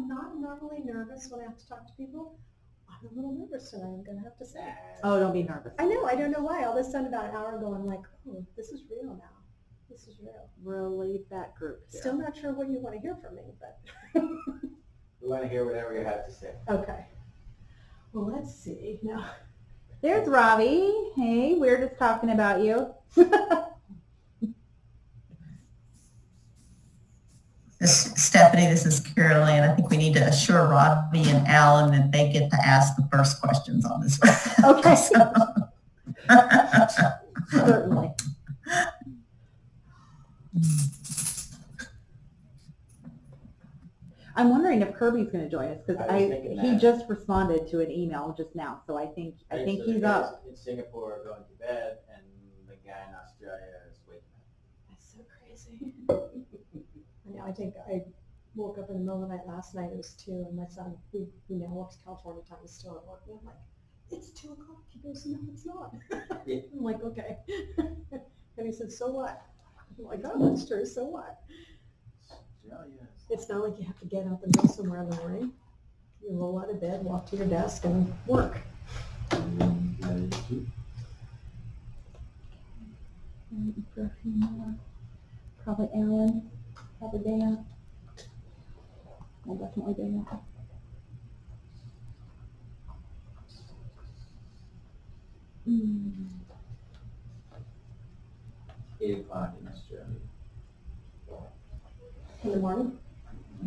I'm not normally nervous when I have to talk to people. I'm a little nervous tonight, I'm going to have to say. Oh, don't be nervous. I know, I don't know why. All of a sudden about an hour ago, I'm like, oh, this is real now. This is real. Real laid back group here. Still not sure what you want to hear from me, but. We want to hear whatever you have to say. Okay. Well, let's see. Now, There's Robbie. Hey, we were just talking about you. Stephanie, this is Carol Ann. I think we need to assure Robbie and Alan that they get to ask the first questions on this one. Okay. Certainly. I'm wondering if Kirby's going to join us because he just responded to an email just now, so I think he's up. In Singapore, going to bed, and the guy in Australia is waking up. that's so crazy. I know, I think I woke up in the middle of the night last night, it was 2, and my son, who now works California time, is still at work, and I'm like, it's 2 o'clock. He goes, no, it's not. I'm like, okay. And he said, so what? I'm like, oh, that's true, so what? Australia. It's not like you have to get up and go somewhere in the morning. You roll out of bed, walk to your desk, and work. For a few more. Probably Alan, probably Dana. Well, definitely Dana. 8 o'clock in Australia. In the morning?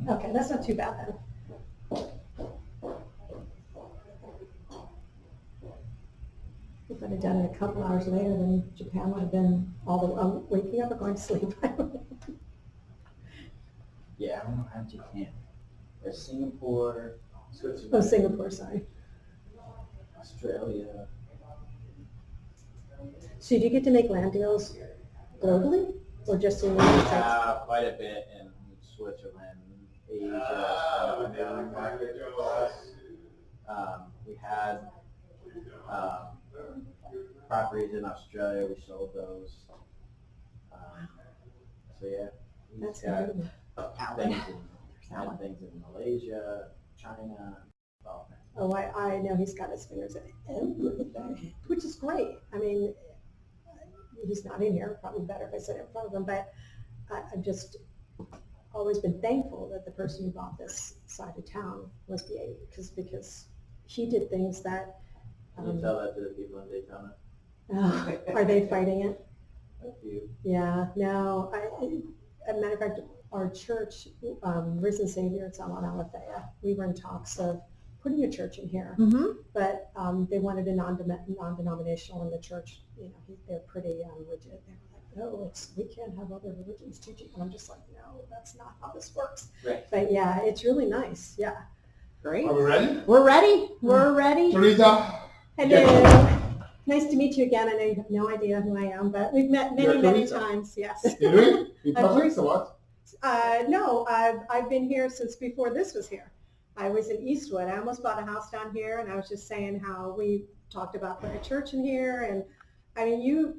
Okay, that's not too bad then. If I'd have done it a couple hours later, then Japan would have been all the waking up or going to sleep. Yeah, I don't know how Japan. There's Singapore, Switzerland. Oh, Singapore, sorry. Australia. So do you get to make land deals globally or just in the United States? Quite a bit in Switzerland, Asia, kind of a new market for us. We had properties in Australia, we sold those. So yeah, That's got good. things in Malaysia, China, all that. Oh, I know he's got his fingers in everything, which is great. I mean, he's not in here, probably better if I said it in front of him, but I've just always been thankful that the person who bought this side of town was BA, because he did things that... Can you tell that to the people in Daytona? Are they fighting it? A few. Yeah, no. As a matter of fact, our church, Risen Savior at Salon Alethea, we were in talks of putting a church in here, but they wanted a non-denominational in the church. You know, they're pretty rigid. They were like, no, we can't have other religions teaching. And I'm just like, no, that's not how this works. Right. But yeah, it's really nice. Yeah. Great. Are we ready? We're ready. We're ready. Teresa. Hello. Nice to meet you again. I know you have no idea who I am, but we've met many, many times. Yes. Did we? In public, so what? No, I've been here since before this was here. I was in Eastwood. I almost bought a house down here, and I was just saying how we talked about putting a church in here. And I mean,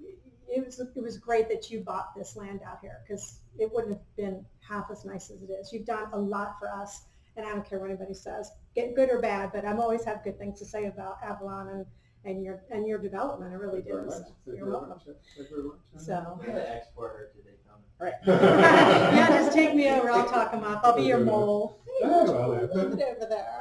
it was great that you bought this land out here, because it wouldn't have been half as nice as it is. You've done a lot for us, and I don't care what anybody says, get good or bad, but I've always had good things to say about Avalon and your development. I really do. So you're welcome. So. We gotta export her to Daytona. Right. Yeah, just take me over. I'll talk them up. I'll be your mole. Hey, Yeah, well, over there.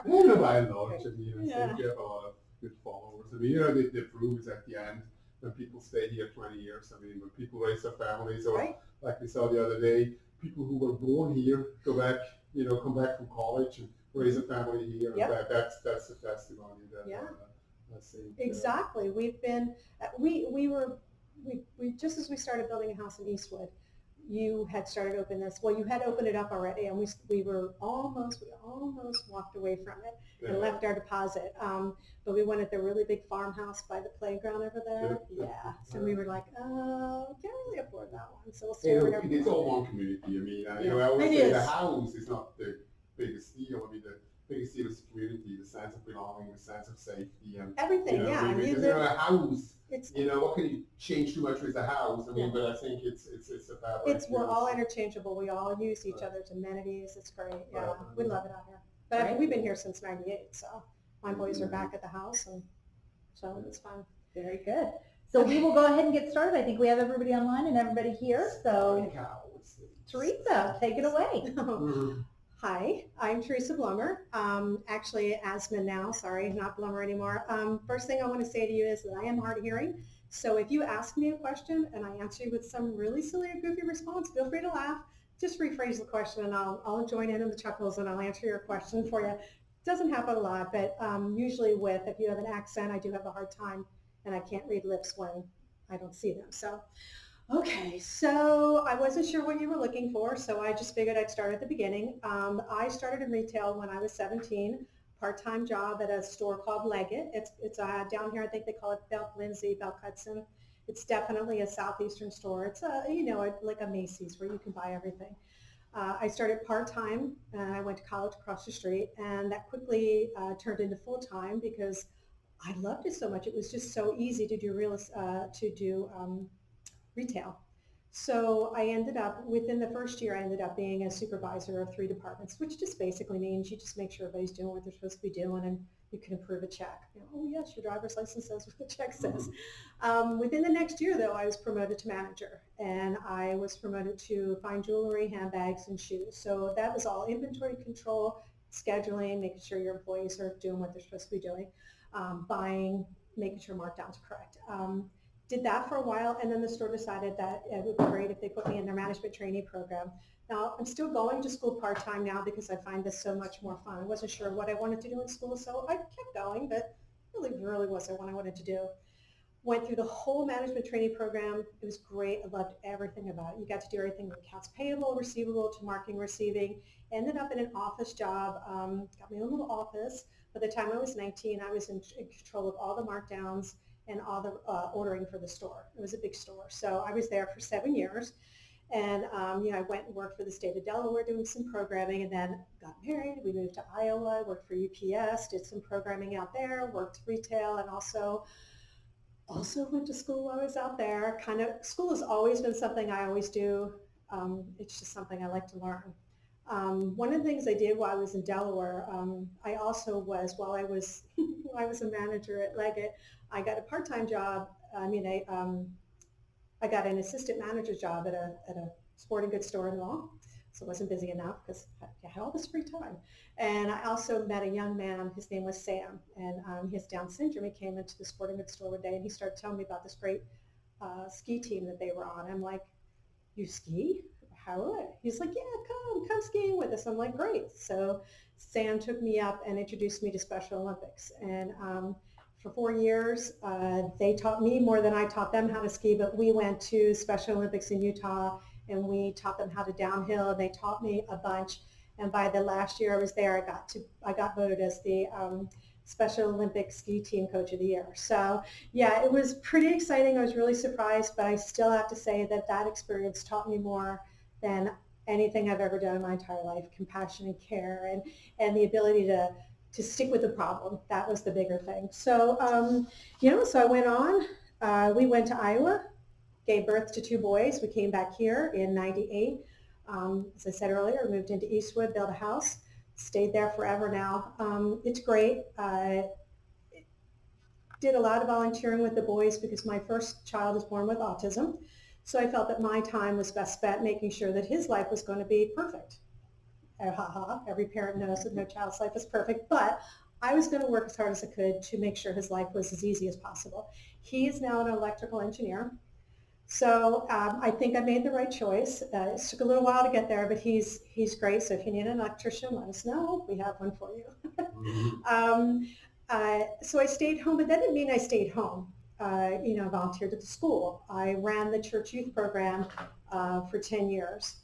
Yeah, by and large, I mean, I Yeah. think you have a lot of good followers. I mean, you know, the proof is at the end when people stay here 20 years. I mean, when people raise their families, or Right. like we saw the other day, people who were born here go back, you know, come back from college and raise a family here. Yep. And that's the testimony that Yeah. I see. Exactly. We've been, we just as we started building a house in Eastwood, you had started opening this. Well, you had opened it up already, and we almost walked away from it and left our deposit. But we wanted the really big farmhouse by the playground over there. Yeah. So we were like, oh, can't really afford that one. So we'll stay over here. It's all one community. I mean, you know, I It always say is. the house is not the biggest deal. I mean, the biggest deal is community, the sense of belonging, the sense of safety, and Everything, you know, yeah. because, you know, a house. It's You know, what can you change too much with a house? I mean, but I think it's about. we're all interchangeable. We all use each other's amenities. It's great. Yeah, we love it out here. But Right. we've been here since '98, so my boys are back at the house, and so it's fun. Very good. So we will go ahead and get started. I think we have everybody online and everybody here. So Teresa, take it away. Hi, I'm Teresa Blummer. Actually, asthma now, sorry, not Blummer anymore. First thing I want to say to you is that I am hard of hearing. So if you ask me a question and I answer you with some really silly or goofy response, feel free to laugh. Just rephrase the question and I'll join in the chuckles and I'll answer your question for you. Doesn't happen a lot, but usually if you have an accent, I do have a hard time and I can't read lips when I don't see them. So, okay, so I wasn't sure what you were looking for, so I just figured I'd start at the beginning. I started in retail when I was 17, part-time job at a store called Leggett. It's down here, I think they call it Belk Lindsay, Belk Hudson. It's definitely a southeastern store. It's like a Macy's where you can buy everything. I started part-time and I went to college across the street, and that quickly turned into full-time because I loved it so much. It was just so easy to do retail. So I ended up, within the first year, I ended up being a supervisor of 3 departments, which just basically means you just make sure everybody's doing what they're supposed to be doing and you can approve a check. Oh yes, your driver's license says what the check says. Within the next year though, I was promoted to manager, and I was promoted to fine jewelry, handbags, and shoes. So that was all inventory control, scheduling, making sure your employees are doing what they're supposed to be doing, buying, making sure markdowns are correct. Did that for a while, and then the store decided that it would be great if they put me in their management trainee program. Now, I'm still going to school part-time now because I find this so much more fun. I wasn't sure what I wanted to do in school, so I kept going, but really wasn't what I wanted to do. Went through the whole management trainee program. It was great. I loved everything about it. You got to do everything from accounts payable, receivable, to marketing, receiving. Ended up in an office job, got my own little office. By the time I was 19, I was in control of all the markdowns and all the ordering for the store. It was a big store. So I was there for 7 years. And I went and worked for the state of Delaware doing some programming, and then got married. We moved to Iowa, worked for UPS, did some programming out there, worked retail, and also went to school while I was out there. School has always been something I always do. It's just something I like to learn. One of the things I did while I was in Delaware, I also was, while I was I was a manager at Leggett, I got a part-time job. I got an assistant manager job at a sporting goods store in Law, so I wasn't busy enough because I had all this free time. And I also met a young man, his name was Sam, and he has Down syndrome. He came into the sporting goods store one day and he started telling me about this great ski team that they were on. I'm like, you ski? How would I? He's like, yeah, come skiing with us. I'm like, great. So Sam took me up and introduced me to Special Olympics. And for 4 years, they taught me more than I taught them how to ski, but we went to Special Olympics in Utah and we taught them how to downhill, and they taught me a bunch. And by the last year I was there, I got voted as the Special Olympics ski team coach of the year. So yeah, it was pretty exciting. I was really surprised, but I still have to say that experience taught me more than anything I've ever done in my entire life. Compassion and care, and the ability to stick with the problem. That was the bigger thing. So, so I went on. We went to Iowa, gave birth to 2 boys. We came back here in '98. As I said earlier, moved into Eastwood, built a house, stayed there forever now. It's great. Did a lot of volunteering with the boys because my first child was born with autism. So I felt that my time was best spent making sure that his life was going to be perfect. Every parent knows that no child's life is perfect, but I was going to work as hard as I could to make sure his life was as easy as possible. He is now an electrical engineer. So I think I made the right choice. It took a little while to get there, but he's great. So if you need an electrician, let us know. We have one for you. So I stayed home, but that didn't mean I stayed home. Volunteered at the school. I ran the church youth program for 10 years.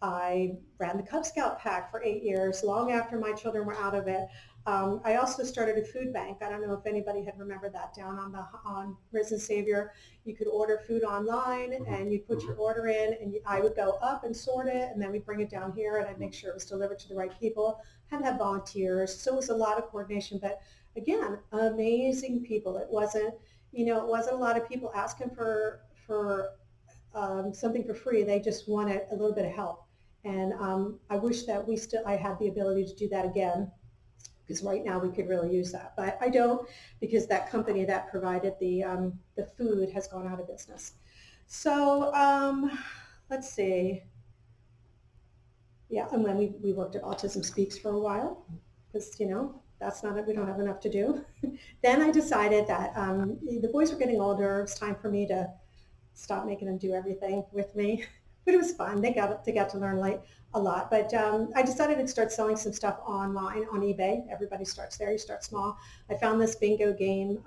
I ran the Cub Scout pack for 8 years, long after my children were out of it. I also started a food bank. I don't know if anybody had remembered that down on Risen Savior. You could order food online and you put your order in, and I would go up and sort it, and then we'd bring it down here and I'd make sure it was delivered to the right people. Had to have volunteers, so it was a lot of coordination, but again, amazing people. It wasn't a lot of people asking for something for free. They just wanted a little bit of help. And I wish that I had the ability to do that again. because right now we could really use that. But I don't, because that company that provided the food has gone out of business. So let's see. Yeah, and then we worked at Autism Speaks for a while because, that's not it. We don't have enough to do. Then I decided that the boys were getting older. It was time for me to stop making them do everything with me. But it was fun. They got to learn like a lot. But I decided to start selling some stuff online on eBay. Everybody starts there. You start small. I found this bingo game.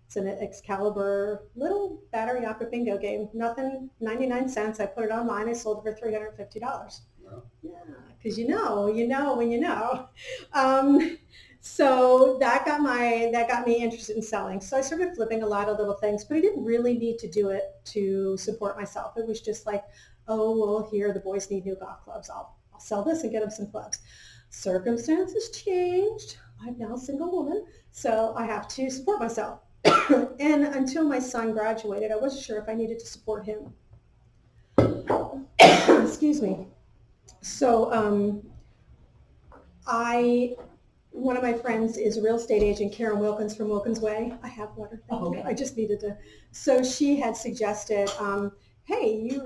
It's an Excalibur little battery opera bingo game. Nothing, 99 cents. I put it online. I sold it for $350. Wow. Yeah, because you know when you know. So that got me interested in selling. So I started flipping a lot of little things, but I didn't really need to do it to support myself. It was just like, oh, well, here the boys need new golf clubs. I'll sell this and get them some clubs. Circumstances changed. I'm now a single woman, so I have to support myself. And until my son graduated, I wasn't sure if I needed to support him. Excuse me. So one of my friends is a real estate agent, Karen Wilkins from Wilkins Way. I have water. Thank you. I just needed to. So she had suggested, hey, you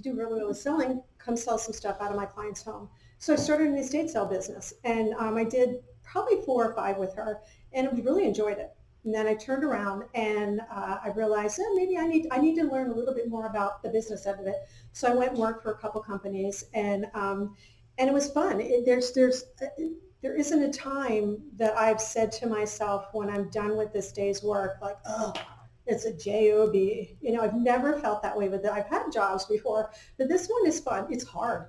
do really well with selling. Come sell some stuff out of my client's home. So I started an estate sale business, and I did probably 4 or 5 with her, and I really enjoyed it. And then I turned around and I realized, maybe I need to learn a little bit more about the business end of it. So I went and worked for a couple companies, and it was fun. There isn't a time that I've said to myself when I'm done with this day's work, like, oh, it's a job. I've never felt that way with it. I've had jobs before, but this one is fun. It's hard.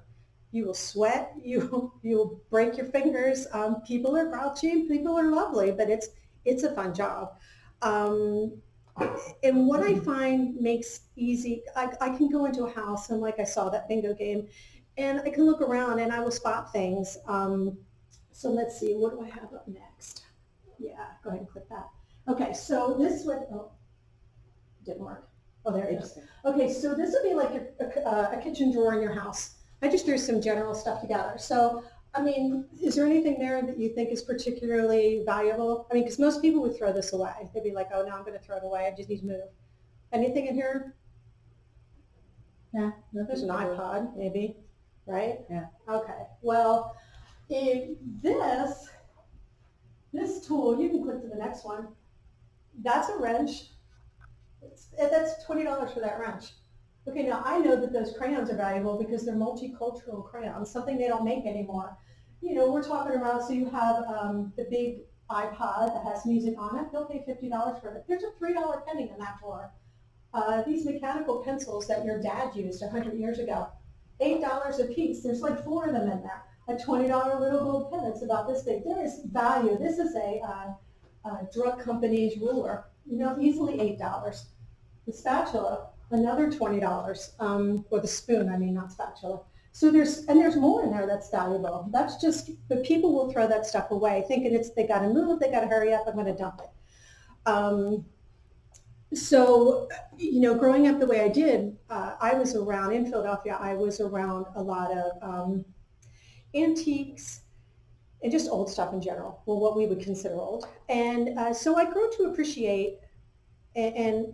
You will sweat. You will break your fingers. People are grouchy. People are lovely, but it's a fun job. And what I find makes easy, I can go into a house and like I saw that bingo game, and I can look around and I will spot things. So let's see, what do I have up next? Yeah, go ahead and click that. Okay, so this would, didn't work. Oh, there it is. Okay, so this would be like a kitchen drawer in your house. I just threw some general stuff together. So, I mean, is there anything there that you think is particularly valuable? I mean, because most people would throw this away. They'd be like, oh, no, I'm going to throw it away. I just need to move. Anything in here? Yeah. There's an iPod, maybe, right? Yeah. Okay, well, this tool, you can click to the next one. That's a wrench. That's $20 for that wrench. Okay, now I know that those crayons are valuable because they're multicultural crayons, something they don't make anymore. We're talking around, so you have the big iPod that has music on it. They'll pay $50 for it. There's a $3 penny in that drawer. These mechanical pencils that your dad used 100 years ago, $8 a piece. There's like 4 of them in there. A $20 little gold pen that's about this big. There is value. This is a drug company's ruler. Easily $8. The spatula, another $20. Or the spoon, I mean, not spatula. So there's more in there that's valuable. That's just, but people will throw that stuff away, thinking they got to move, they got to hurry up, I'm going to dump it. So, growing up the way I did, I was around, in Philadelphia, I was around a lot of antiques and just old stuff in general, well, what we would consider old. And so I grew to appreciate and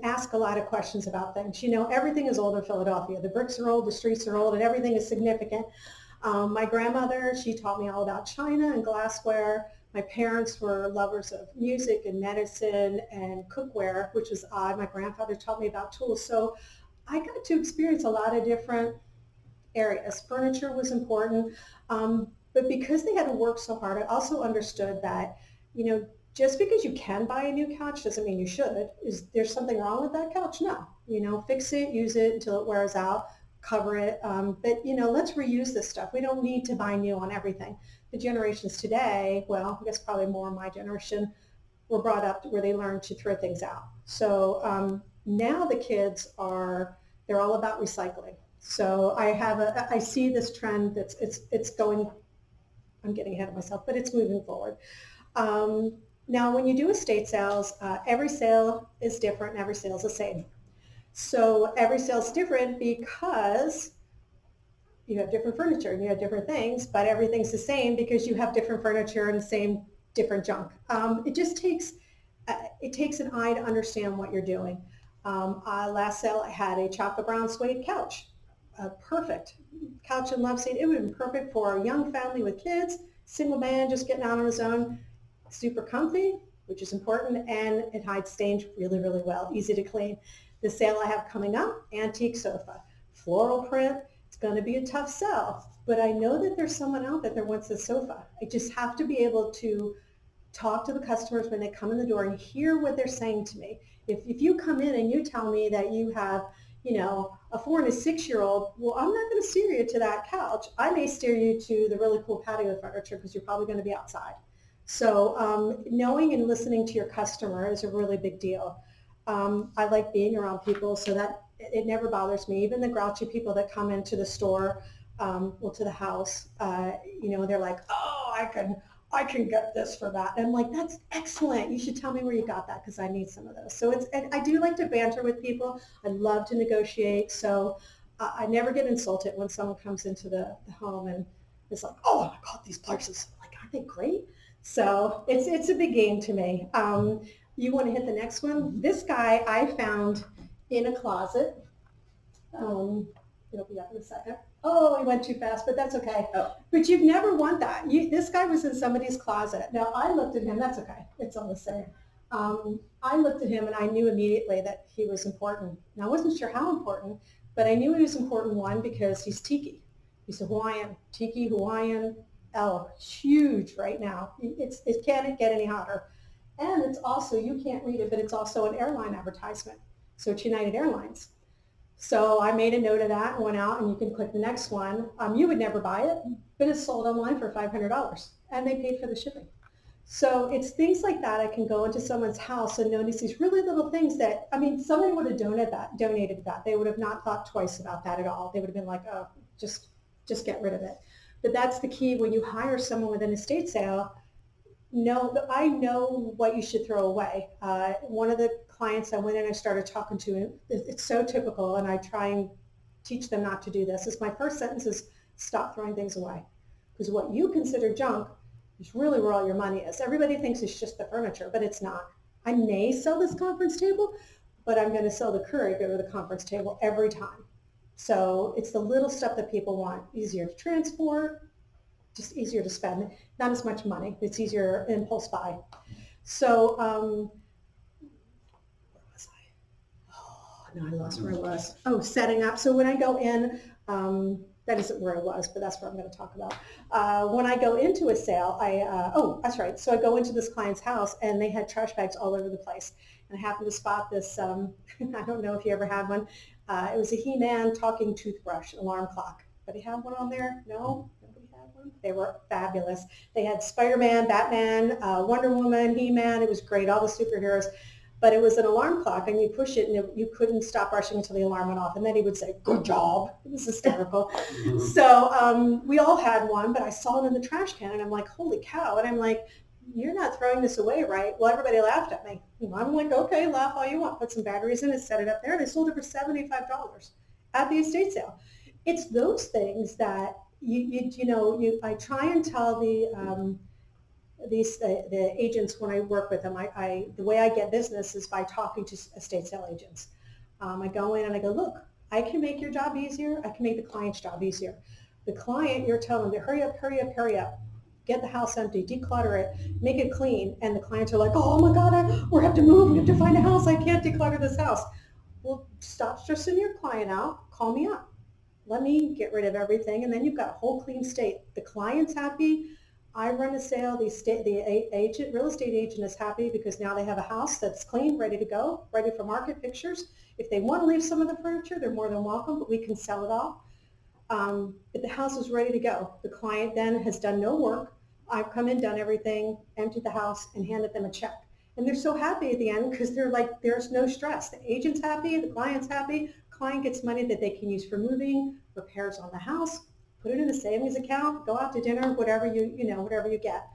ask a lot of questions about things. Everything is old in Philadelphia. The bricks are old, the streets are old, and everything is significant. My grandmother, she taught me all about china and glassware. My parents were lovers of music and medicine and cookware, which was odd. My grandfather taught me about tools. So I got to experience a lot of different areas. Furniture was important, but because they had to work so hard, I also understood that, just because you can buy a new couch doesn't mean you should. Is there something wrong with that couch? No. Fix it, use it until it wears out, cover it. But, let's reuse this stuff. We don't need to buy new on everything. The generations today, well, I guess probably more my generation, were brought up where they learned to throw things out. So now the kids they're all about recycling. So I see this trend it's going, I'm getting ahead of myself, but it's moving forward. Now, when you do estate sales, every sale is different and every sale is the same. So every sale is different because you have different furniture and you have different things, but everything's the same because you have different furniture and the same different junk. It just takes an eye to understand what you're doing. Last sale, I had a chocolate brown suede couch. Perfect couch and love seat. It would have been perfect for a young family with kids, single man just getting out on his own. Super comfy, which is important, and it hides stains really, really well. Easy to clean. The sale I have coming up, antique sofa, floral print. It's going to be a tough sell, but I know that there's someone out there that wants a sofa. I just have to be able to talk to the customers when they come in the door and hear what they're saying to me. If you come in and you tell me that you have, a 4 and a 6-year-old, well, I'm not going to steer you to that couch. I may steer you to the really cool patio furniture because you're probably going to be outside. So knowing and listening to your customer is a really big deal. I like being around people so that it never bothers me. Even the grouchy people that come into the store, to the house, they're like, oh, I can get this for that. And I'm like, that's excellent. You should tell me where you got that because I need some of those. So I do like to banter with people. I love to negotiate. So I never get insulted when someone comes into the home and is like, oh my God, these places, like, aren't they great? So it's a big game to me. You want to hit the next one? This guy I found in a closet. It'll be up in a second. Oh, he went too fast, but that's okay. Oh. But you'd never want that. This guy was in somebody's closet. Now, I looked at him. That's okay. It's all the same. I looked at him, and I knew immediately that he was important. Now, I wasn't sure how important, but I knew he was important, one, because he's tiki. He's a Hawaiian. Tiki, Hawaiian, huge right now. It can't get any hotter. And it's also, you can't read it, but it's also an airline advertisement. So it's United Airlines. So I made a note of that and went out, and you can click the next one. You would never buy it, but it's sold online for $500, and they paid for the shipping. So it's things like that. I can go into someone's house and notice these really little things that, somebody would have donated that. They would have not thought twice about that at all. They would have been like, oh, just get rid of it. But that's the key when you hire someone with an estate sale. I know what you should throw away. One of the clients I went in and started talking to, and it's so typical, and I try and teach them not to do this, is my first sentence is stop throwing things away. Because what you consider junk is really where all your money is. Everybody thinks it's just the furniture, but it's not. I may sell this conference table, but I'm going to sell the Keurig over the conference table every time. So it's the little stuff that people want. Easier to transport, just easier to spend, not as much money. It's easier impulse buy. So, where was I? Oh, no, I lost where I was. Oh, setting up. So when I go in, that isn't where I was, but that's what I'm going to talk about. When I go into a sale, that's right. So I go into this client's house, and they had trash bags all over the place. And I happened to spot this, I don't know if you ever had one. It was a He-Man talking toothbrush alarm clock. But he had one on there? No? They were fabulous. They had Spider-Man, Batman, Wonder Woman, He-Man. It was great, all the superheroes. But it was an alarm clock, and you push it, and you couldn't stop brushing until the alarm went off. And then he would say, good job. It was hysterical. So we all had one, but I saw it in the trash can, and I'm like, holy cow. And I'm like, you're not throwing this away, right? Well, everybody laughed at me. And I'm like, okay, laugh all you want. Put some batteries in it, set it up there. And I sold it for $75 at the estate sale. It's those things that I try and tell the agents when I work with them. The way I get business is by talking to estate sale agents. I go in and I go, look, I can make your job easier. I can make the client's job easier. The client, you're telling them to hurry up, hurry up, hurry up. Get the house empty, declutter it, make it clean. And the clients are like, oh my God, we have to move. We have to find a house. I can't declutter this house. Well, stop stressing your client out. Call me up. Let me get rid of everything, and then you've got a whole clean state. The client's happy. I run a sale. The real estate agent is happy because now they have a house that's clean, ready to go, ready for market pictures. If they want to leave some of the furniture, they're more than welcome, but we can sell it all. But the house is ready to go. The client then has done no work. I've come in, done everything, emptied the house, and handed them a check. And they're so happy at the end because they're like, there's no stress. The agent's happy, the client's happy. Client gets money that they can use for moving, repairs on the house, put it in a savings account, go out to dinner, whatever you get.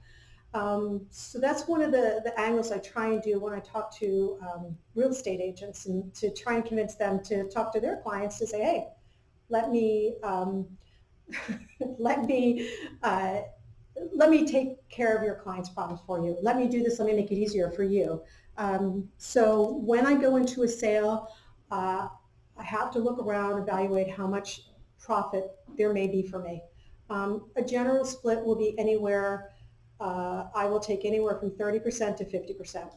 So that's one of the angles I try and do when I talk to real estate agents, and to try and convince them to talk to their clients to say, hey, let me let me take care of your client's problems for you. Let me do this. Let me make it easier for you. So when I go into a sale, I have to look around, evaluate how much profit there may be for me. A general split will be anywhere, I will take anywhere from 30% to 50%.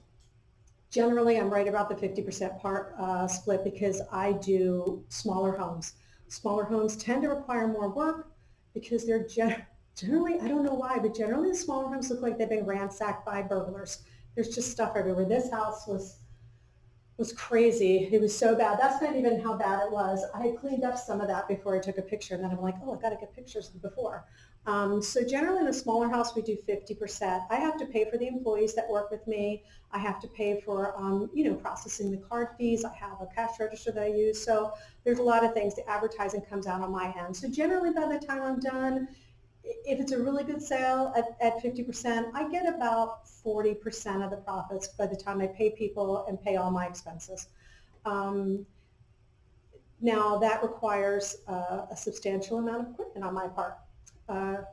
Generally, I'm right about the 50% part split because I do smaller homes. Smaller homes tend to require more work because they're generally, I don't know why, but generally the smaller homes look like they've been ransacked by burglars. There's just stuff everywhere. This house was crazy. It was so bad. That's not even how bad it was. I had cleaned up some of that before I took a picture, and then I'm like, oh, I got to get pictures of before. So generally in a smaller house, we do 50%. I have to pay for the employees that work with me. I have to pay for, processing the card fees. I have a cash register that I use. So there's a lot of things. The advertising comes out on my end. So generally by the time I'm done, if it's a really good sale at 50%, I get about 40% of the profits by the time I pay people and pay all my expenses. Now that requires a substantial amount of equipment on my part.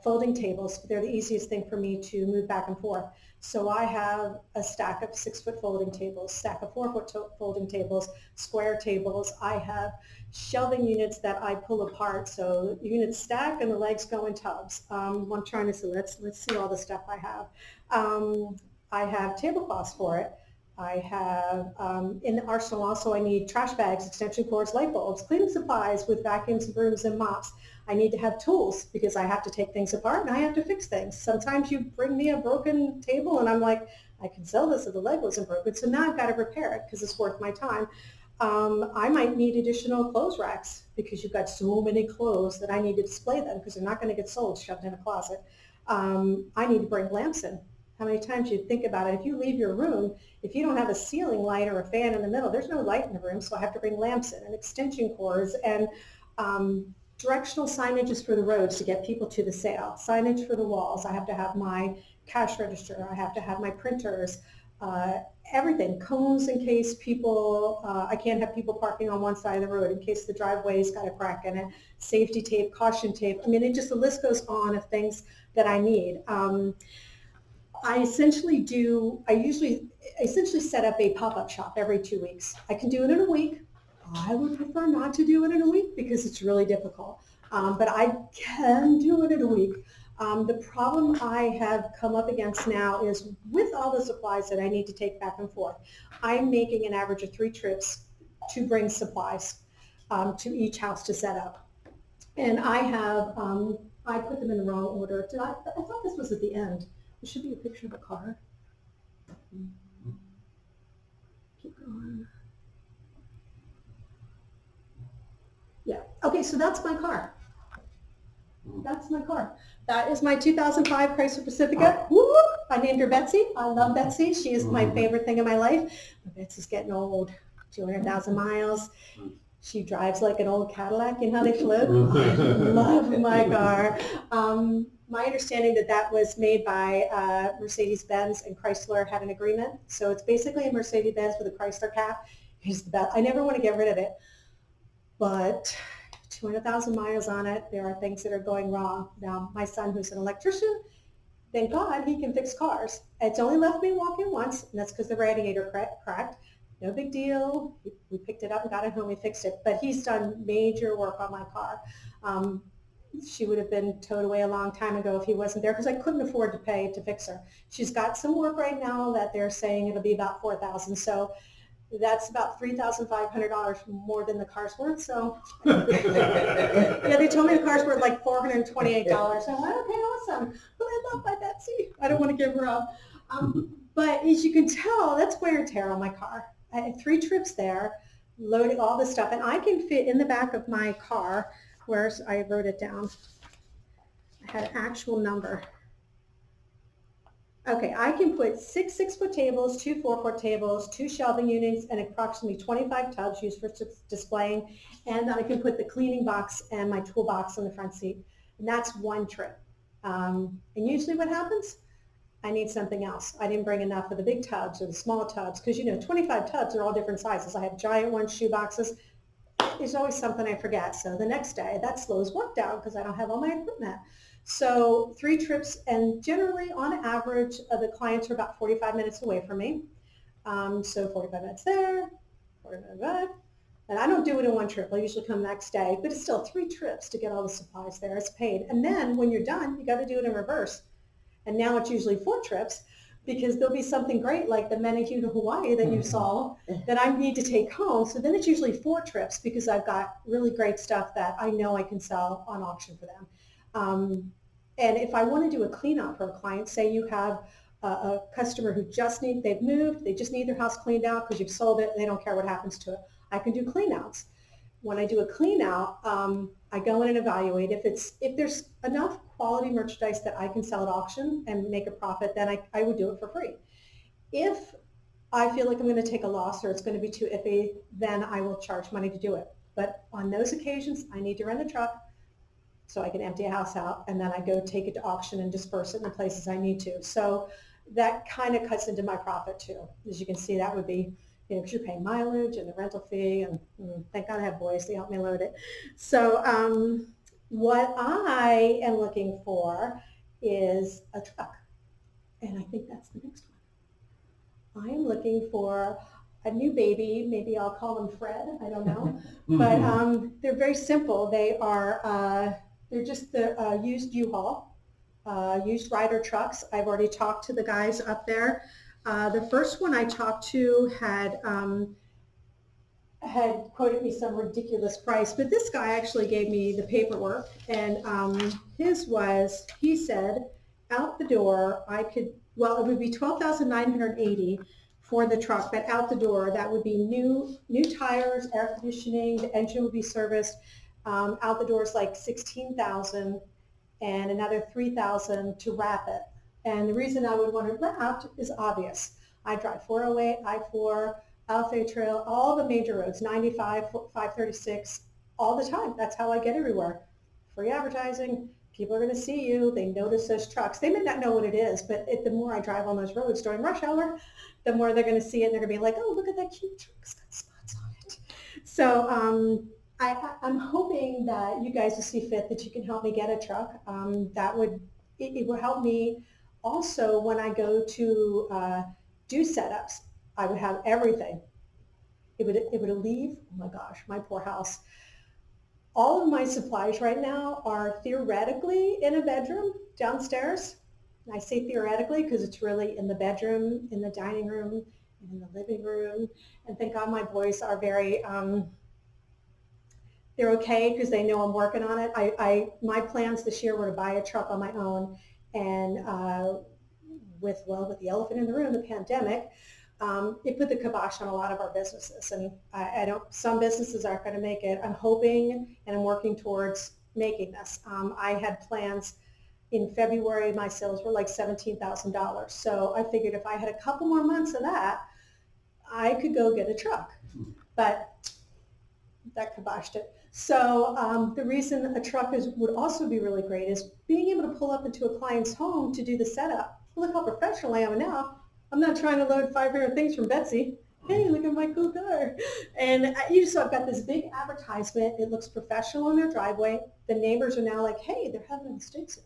Folding tables, they're the easiest thing for me to move back and forth. So I have a stack of 6-foot folding tables, stack of 4-foot folding tables, square tables. I have shelving units that I pull apart. So the units stack and the legs go in tubs. I'm trying to see, let's see all the stuff I have. I have tablecloths for it. I have, in the arsenal also, I need trash bags, extension cords, light bulbs, cleaning supplies with vacuums, brooms, and mops. I need to have tools because I have to take things apart and I have to fix things. Sometimes you bring me a broken table and I'm like, I can sell this if the leg wasn't broken. So now I've got to repair it because it's worth my time. I might need additional clothes racks because you've got so many clothes that I need to display them because they're not going to get sold shoved in a closet. I need to bring lamps in. How many times you think about it, if you leave your room, if you don't have a ceiling light or a fan in the middle, there's no light in the room, so I have to bring lamps in and extension cords and directional signages for the roads to get people to the sale, signage for the walls. I have to have my cash register. I have to have my printers, everything, cones in case people, I can't have people parking on one side of the road in case the driveway's got a crack in it, safety tape, caution tape. I mean, the list goes on of things that I need. I essentially set up a pop-up shop every 2 weeks. I can do it in a week. I would prefer not to do it in a week because it's really difficult, but I can do it in a week. The problem I have come up against now is with all the supplies that I need to take back and forth, I'm making an average of 3 trips to bring supplies to each house to set up. And I have, I put them in the wrong order. I thought this was at the end. There should be a picture of a car. Keep going. Yeah. Okay, so that's my car. That's my car. That is my 2005 Chrysler Pacifica. Woo! I named her Betsy. I love Betsy. She is my favorite thing in my life. But Betsy's getting old. 200,000 miles. She drives like an old Cadillac. You know how they float? I love my car. My understanding that was made by Mercedes-Benz and Chrysler had an agreement. So it's basically a Mercedes-Benz with a Chrysler cap. It's the best. I never want to get rid of it. But 200,000 miles on it, there are things that are going wrong. Now, my son, who's an electrician, thank God he can fix cars. It's only left me walking once, and that's because the radiator cracked. No big deal. We picked it up and got it home. We fixed it. But he's done major work on my car. She would have been towed away a long time ago if he wasn't there because I couldn't afford to pay to fix her. She's got some work right now that they're saying it'll be about $4,000. So that's about $3,500 more than the car's worth. So yeah, they told me the car's worth like $428. I'm like, okay, awesome. But I love my Betsy. I don't want to give her up. But as you can tell, that's wear and tear on my car. I had 3 trips there, loading all this stuff, and I can fit in the back of my car. Where's I wrote it down. I had an actual number. Okay, I can put 6 6-foot tables, 2 4-foot tables, 2 shelving units, and approximately 25 tubs used for displaying. And I can put the cleaning box and my toolbox in the front seat. And that's 1 trip. And usually what happens? I need something else. I didn't bring enough of the big tubs or the small tubs because 25 tubs are all different sizes. I have giant ones, shoe boxes. there's always something I forget. So the next day, that slows work down because I don't have all my equipment. So 3 trips, and generally on average, the clients are about 45 minutes away from me. So 45 minutes there, 45 minutes back. And I don't do it in one trip. I usually come the next day, but it's still 3 trips to get all the supplies there. It's paid. And then when you're done, you got to do it in reverse. And now it's usually 4 trips because there'll be something great like the Menahue to Hawaii that you saw that I need to take home. So then it's usually 4 trips because I've got really great stuff that I know I can sell on auction for them. And if I want to do a clean out for a client, say you have a customer who they've moved, they just need their house cleaned out because you've sold it and they don't care what happens to it. I can do clean outs. When I do a clean out, I go in and evaluate. If there's enough quality merchandise that I can sell at auction and make a profit, then I would do it for free. If I feel like I'm going to take a loss or it's going to be too iffy, then I will charge money to do it. But on those occasions, I need to rent a truck so I can empty a house out, and then I go take it to auction and disperse it in the places I need to. So that kind of cuts into my profit too. As you can see, that would be, because you're paying mileage and the rental fee, and thank God I have boys, they help me load it. So what I am looking for is a truck, and I think that's the next one. I am looking for a new baby. Maybe I'll call them Fred, I don't know. But they're very simple. They're just the used U-Haul, used Ryder trucks. I've already talked to the guys up there. The first one I talked to had quoted me some ridiculous price, but this guy actually gave me the paperwork, and he said out the door it would be $12,980 for the truck, but out the door that would be new tires, air conditioning, the engine would be serviced. Out the door is like $16,000 and another $3,000 to wrap it. And the reason I would want it wrapped is obvious. I drive 408, I-4, Alafaya Trail, all the major roads, 95, 536, all the time. That's how I get everywhere. Free advertising. People are going to see you. They notice those trucks. They may not know what it is, but the more I drive on those roads during rush hour, the more they're going to see it, and they're going to be like, oh, look at that cute truck. It's got spots on it. So I'm hoping that you guys will see fit that you can help me get a truck. It will help me also when I go to do setups. I would have everything. It would leave, oh my gosh, my poor house. All of my supplies right now are theoretically in a bedroom downstairs. And I say theoretically because it's really in the bedroom, in the dining room, and in the living room. And thank God my boys are very, they're okay because they know I'm working on it. My plans this year were to buy a truck on my own, and with the elephant in the room, the pandemic, it put the kibosh on a lot of our businesses, and some businesses aren't going to make it. I'm hoping and I'm working towards making this. I had plans in February, my sales were like $17,000. So I figured if I had a couple more months of that, I could go get a truck, but that kiboshed it. So the reason a truck would also be really great is being able to pull up into a client's home to do the setup. Look how professional I am now. I'm not trying to load 500 things from Betsy. Hey, look at my cool car. And so I've got this big advertisement. It looks professional in their driveway. The neighbors are now like, hey, they're having a estate sale.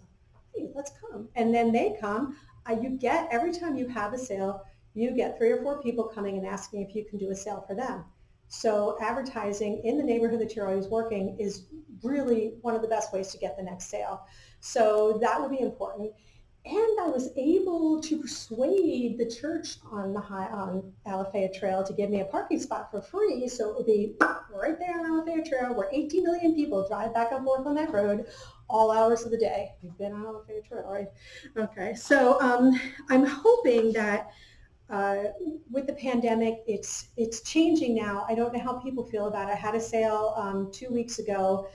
Hey, let's come. And then they come. Every time you have a sale, you get 3 or 4 people coming and asking if you can do a sale for them. So advertising in the neighborhood that you're always working is really one of the best ways to get the next sale. So that would be important. And I was able to persuade the church on Alafaya Trail to give me a parking spot for free. So it would be right there on Alafaya Trail where 18 million people drive back and forth on that road all hours of the day. You've been on Alafaya Trail, right? Okay. So I'm hoping that with the pandemic, it's changing now. I don't know how people feel about it. I had a sale 2 weeks ago,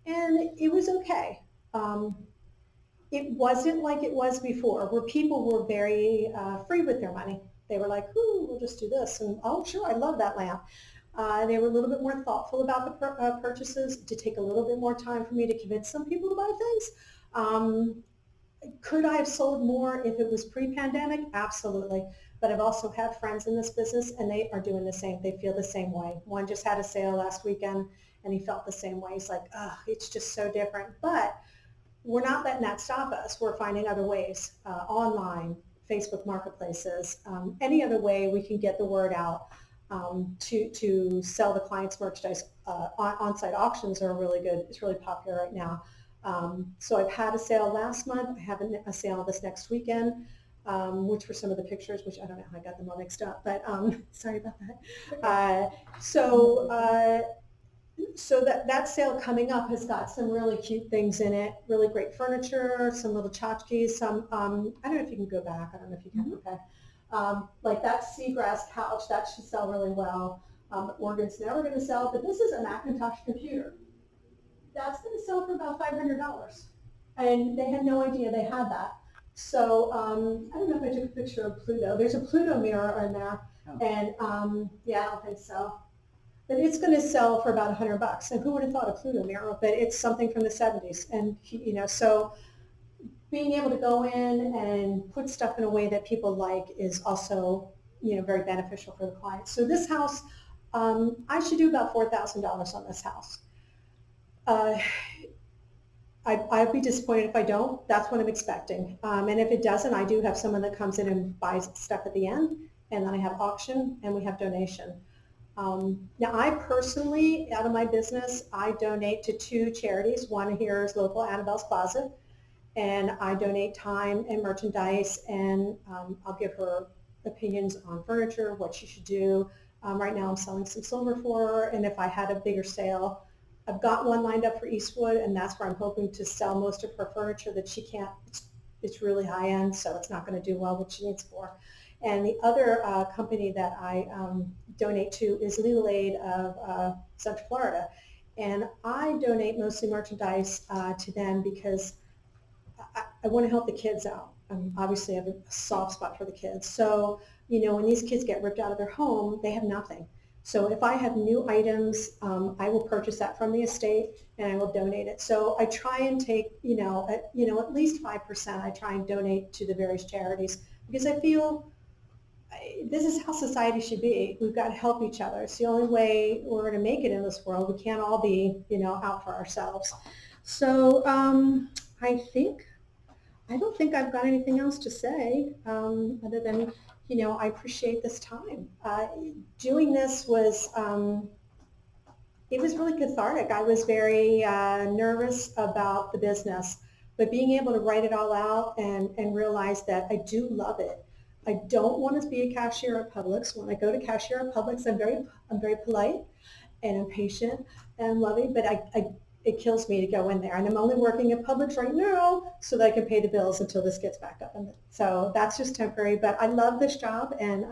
and it was okay. It wasn't like it was before, where people were very free with their money. They were like, ooh, we'll just do this. And, oh, sure, I love that lamp. They were a little bit more thoughtful about the purchases. It did take a little bit more time for me to convince some people to buy things. Could I have sold more if it was pre-pandemic? Absolutely. But I've also had friends in this business, and they are doing the same. They feel the same way. One just had a sale last weekend, and he felt the same way. He's like, oh, it's just so different. But we're not letting that stop us. We're finding other ways, online, Facebook marketplaces, any other way we can get the word out to sell the client's merchandise. On-site auctions are really good. It's really popular right now. So I've had a sale last month. I have a sale this next weekend, which were some of the pictures, which I don't know how I got them all mixed up, but sorry about that. So that sale coming up has got some really cute things in it, really great furniture, some little tchotchkes, some, I don't know if you can go back, I don't know if you can, okay. Like that seagrass couch, that should sell really well. Organ's never going to sell, but this is a Macintosh computer. That's going to sell for about $500. And they had no idea they had that. So I don't know if I took a picture of Pluto. There's a Pluto mirror in there. And yeah, I don't think so. But it's going to sell for about $100. And who would have thought a Pluto mirror? But it's something from the 70s. And, you know, so being able to go in and put stuff in a way that people like is also, you know, very beneficial for the client. So this house, I should do about $4,000 on this house. I'd be disappointed if I don't. That's what I'm expecting. And if it doesn't, I do have someone that comes in and buys stuff at the end. And then I have auction and we have donation. Now, I personally, out of my business, I donate to 2 charities. One here is local Annabelle's Closet. And I donate time and merchandise, and I'll give her opinions on furniture, what she should do. Right now I'm selling some silver for her, and if I had a bigger sale, I've got one lined up for Eastwood, and that's where I'm hoping to sell most of her furniture that she can't, it's really high end, so it's not going to do well what she needs for. And the other company that I donate to is Legal Aid of Central Florida. And I donate mostly merchandise to them because I want to help the kids out. Obviously, I have a soft spot for the kids. So, you know, when these kids get ripped out of their home, they have nothing. So if I have new items, I will purchase that from the estate and I will donate it. So I try and take, at least 5%. I try and donate to the various charities because I feel this is how society should be. We've got to help each other. It's the only way we're going to make it in this world. We can't all be, out for ourselves. So I don't think I've got anything else to say other than, I appreciate this time. Doing this was, it was really cathartic. I was very nervous about the business, but being able to write it all out and realize that I do love it. I don't want to be a cashier at Publix. When I go to cashier at Publix, I'm very polite and I'm patient and I'm loving, but it kills me to go in there. And I'm only working at Publix right now so that I can pay the bills until this gets back up. And so that's just temporary, but I love this job. And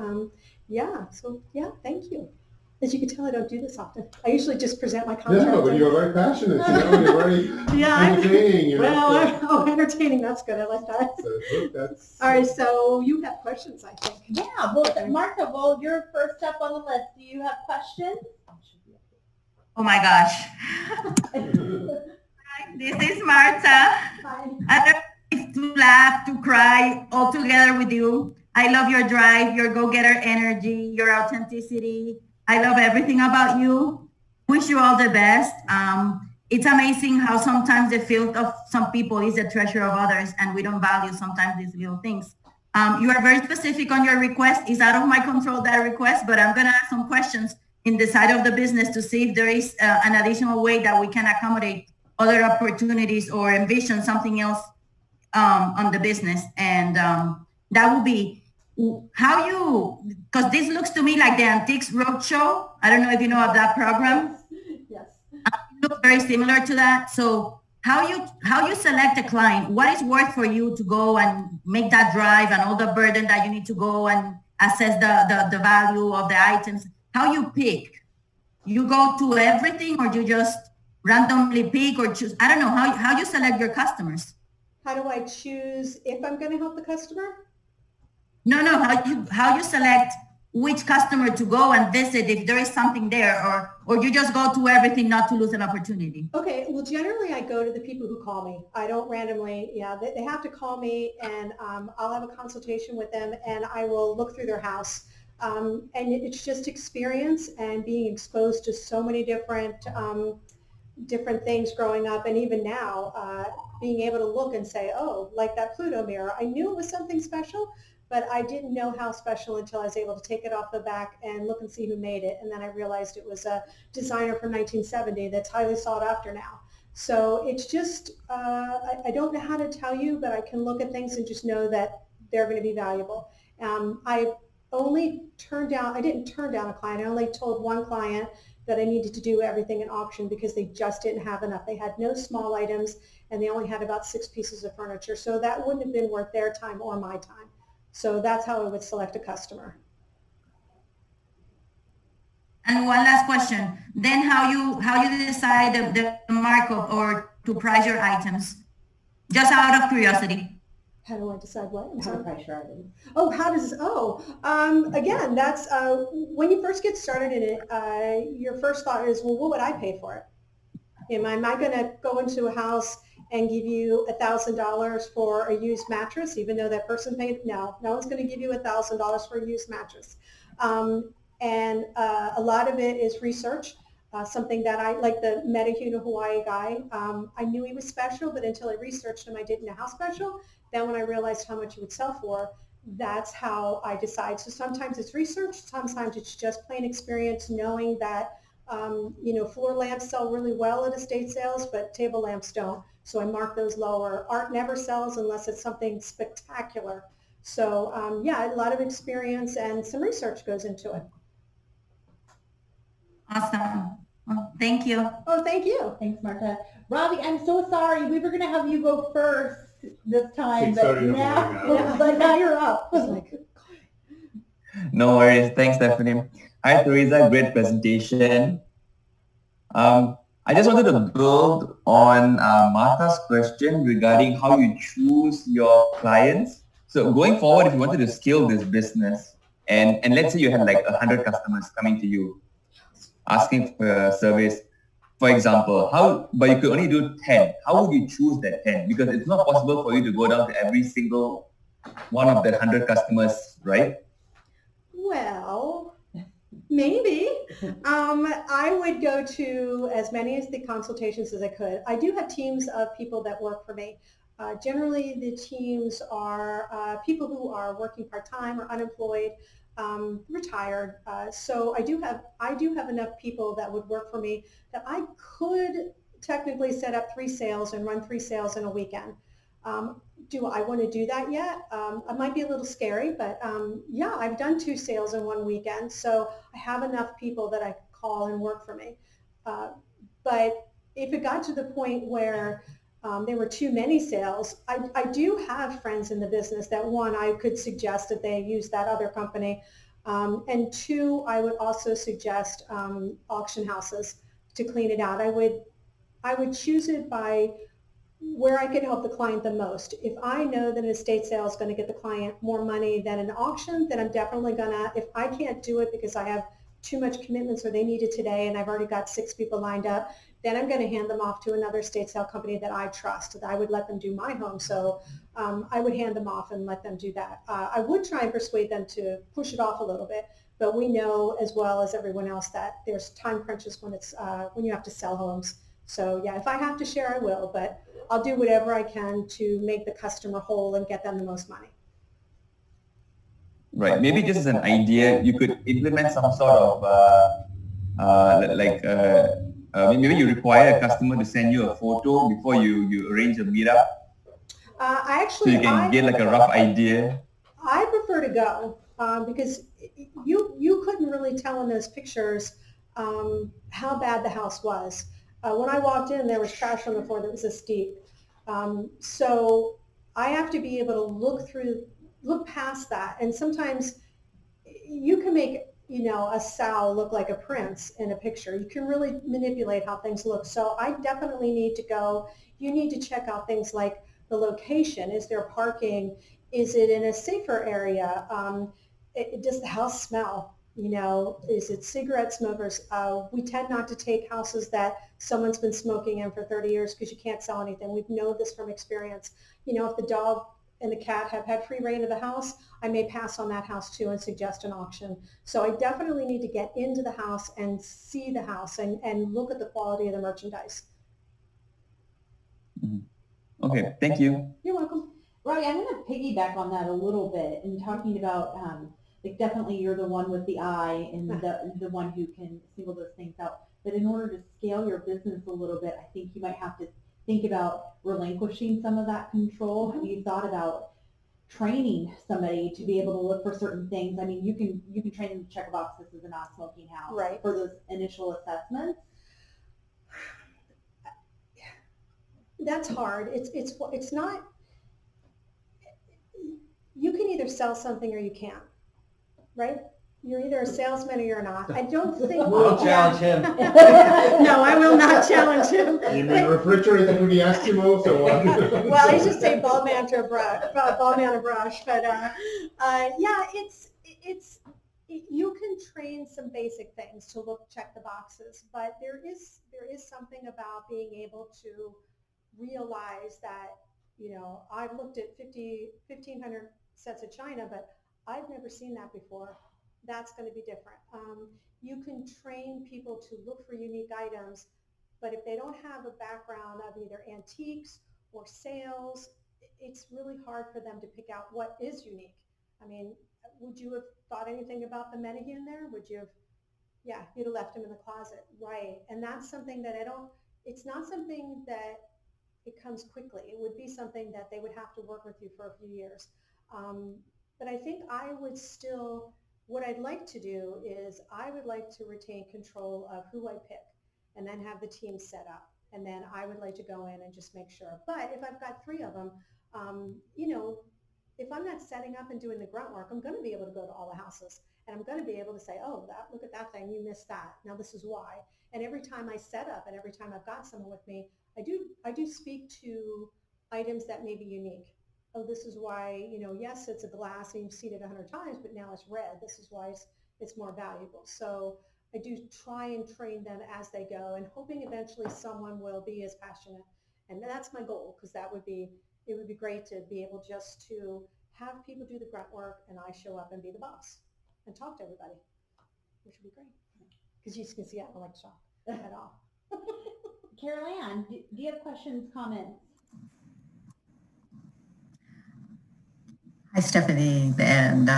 thank you. As you can tell, I don't do this often. I usually just present my contract. Yeah, but you're very passionate, you're very entertaining. Entertaining, that's good. I like that. So, that's... All right, so you have questions, I think. Yeah, well, okay. Martha, you're first up on the list. Do you have questions? Oh my gosh. Hi, this is Marta. Hi. I love to laugh, to cry, all together with you. I love your drive, your go-getter energy, your authenticity. I love everything about you. Wish you all the best. It's amazing how sometimes the field of some people is the treasure of others, and we don't value sometimes these little things. You are very specific on your request. It's out of my control, that request, but I'm going to ask some questions in the side of the business to see if there is an additional way that we can accommodate other opportunities or envision something else on the business. And that would be how you, because this looks to me like the Antiques Roadshow. I don't know if you know of that program. Yes. It looks very similar to that. So how you select a client, what is worth for you to go and make that drive and all the burden that you need to go and assess the value of the items. How you pick? You go to everything or you just randomly pick or choose? I don't know how you select your customers. How do I choose if I'm going to help the customer? No, how you select which customer to go and visit if there is something there, or you just go to everything not to lose an opportunity? Okay, well, generally I go to the people who call me. I don't randomly, they have to call me and I'll have a consultation with them and I will look through their house. And it's just experience and being exposed to so many different things growing up, and even now, being able to look and say, oh, like that Pluto mirror, I knew it was something special, but I didn't know how special until I was able to take it off the back and look and see who made it. And then I realized it was a designer from 1970 that's highly sought after now. So it's just, I don't know how to tell you, but I can look at things and just know that they're going to be valuable. I didn't turn down a client. I only told one client that I needed to do everything in auction because they just didn't have enough. They had no small items and they only had about 6 pieces of furniture. So that wouldn't have been worth their time or my time. So that's how I would select a customer. And one last question. Then how you decide the markup or to price your items? Just out of curiosity. How do I decide what? How to price your items. Oh, again, that's when you first get started in it, your first thought is, well, what would I pay for it? Am I going to go into a house and give you $1,000 for a used mattress, even though that person paid? No one's going to give you $1,000 for a used mattress. And a lot of it is research. Something that I, like the Metahuna Hawaii guy, I knew he was special, but until I researched him, I didn't know how special. Then when I realized how much he would sell for, that's how I decide. So sometimes it's research, sometimes it's just plain experience, knowing that, floor lamps sell really well at estate sales, but table lamps don't. So I mark those lower. Art never sells unless it's something spectacular. So a lot of experience and some research goes into it. Awesome. Well, thank you. Oh, thank you. Thanks, Marta. Ravi, I'm so sorry. We were going to have you go first this time, but 6:30 in the now, morning but now you're up. It's like, No worries. Thanks, Stephanie. Hi, Teresa. Great presentation. I just wanted to build on Martha's question regarding how you choose your clients. So going forward, if you wanted to scale this business, and let's say you had like 100 customers coming to you, asking for a service, for example, but you could only do 10. How would you choose that 10? Because it's not possible for you to go down to every single one of that 100 customers, right? well, maybe. I would go to as many of the consultations as I could. I do have teams of people that work for me. Generally, the teams are people who are working part-time or unemployed, retired. So I do have enough people that would work for me that I could technically set up 3 sales and run 3 sales in a weekend. Do I want to do that yet? It might be a little scary, but I've done 2 sales in one weekend, so I have enough people that I call and work for me. But if it got to the point where there were too many sales, I do have friends in the business that, one, I could suggest that they use that other company, and 2, I would also suggest auction houses to clean it out. I would choose it by where I could help the client the most. If I know that an estate sale is going to get the client more money than an auction, then I'm definitely gonna, if I can't do it because I have too much commitments or they need it today and I've already got 6 people lined up, then I'm going to hand them off to another estate sale company that I trust, that I would let them do my home. So I would hand them off and let them do that. I would try and persuade them to push it off a little bit, but we know as well as everyone else that there's time crunches when when you have to sell homes. So if I have to share, I will, but I'll do whatever I can to make the customer whole and get them the most money. Right. Maybe just as an idea, you could implement some sort of maybe you require a customer to send you a photo before you arrange a meetup. So you can get like a rough idea. I prefer to go because you couldn't really tell in those pictures how bad the house was. When I walked in, there was trash on the floor that was this deep. So I have to be able to look past that. And sometimes you can make, a sow look like a prince in a picture. You can really manipulate how things look. So I definitely need to go. You need to check out things like the location. Is there parking? Is it in a safer area? Does the house smell? Is it cigarette smokers? We tend not to take houses that someone's been smoking in for 30 years because you can't sell anything. We know this from experience. If the dog and the cat have had free reign of the house, I may pass on that house too and suggest an auction. So I definitely need to get into the house and see the house and look at the quality of the merchandise. Okay, thank you. You're welcome. Robbie, I'm going to piggyback on that a little bit and talking about, like definitely you're the one with the eye and the one who can single those things out. But in order to scale your business a little bit, I think you might have to think about relinquishing some of that control. Have you thought about training somebody to be able to look for certain things? I mean, you can train them to check a box, this is a not smoking house, right, for those initial assessments. That's hard. It's not, you can either sell something or you can't, right? You're either a salesman or you're not. I don't think We'll challenge him. No, I will not challenge him. You mean refrigerator through the Eskimos or what? Well, I just say ball man to a brush, ball man a brush. But yeah, it's you can train some basic things to check the boxes, but there is something about being able to realize that, you know, I've looked at 1,500 sets of china, but I've never seen that before. That's going to be different. You can train people to look for unique items, but if they don't have a background of either antiques or sales, it's really hard for them to pick out what is unique. I mean, would you have thought anything about the Meneghine there? Would you have, yeah, you'd have left him in the closet, right? And that's something that it's not something that it comes quickly. It would be something that they would have to work with you for a few years. But I think I would still, what I'd like to do is I would like to retain control of who I pick and then have the team set up. And then I would like to go in and just make sure. But if I've got 3 of them, you know, if I'm not setting up and doing the grunt work, I'm going to be able to go to all the houses and I'm going to be able to say, oh, look at that thing, you missed that. Now this is why. And every time I set up and every time I've got someone with me, I do speak to items that may be unique. Oh, this is why, you know, yes, it's a glass and you've seen it 100 times, but now it's red. This is why it's more valuable. So I do try and train them as they go and hoping eventually someone will be as passionate. And that's my goal, because it would be great to be able just to have people do the grunt work and I show up and be the boss and talk to everybody, which would be great. Because you can see I don't like to talk at all. Carol Ann, do you have questions, comments? Hi, Stephanie. And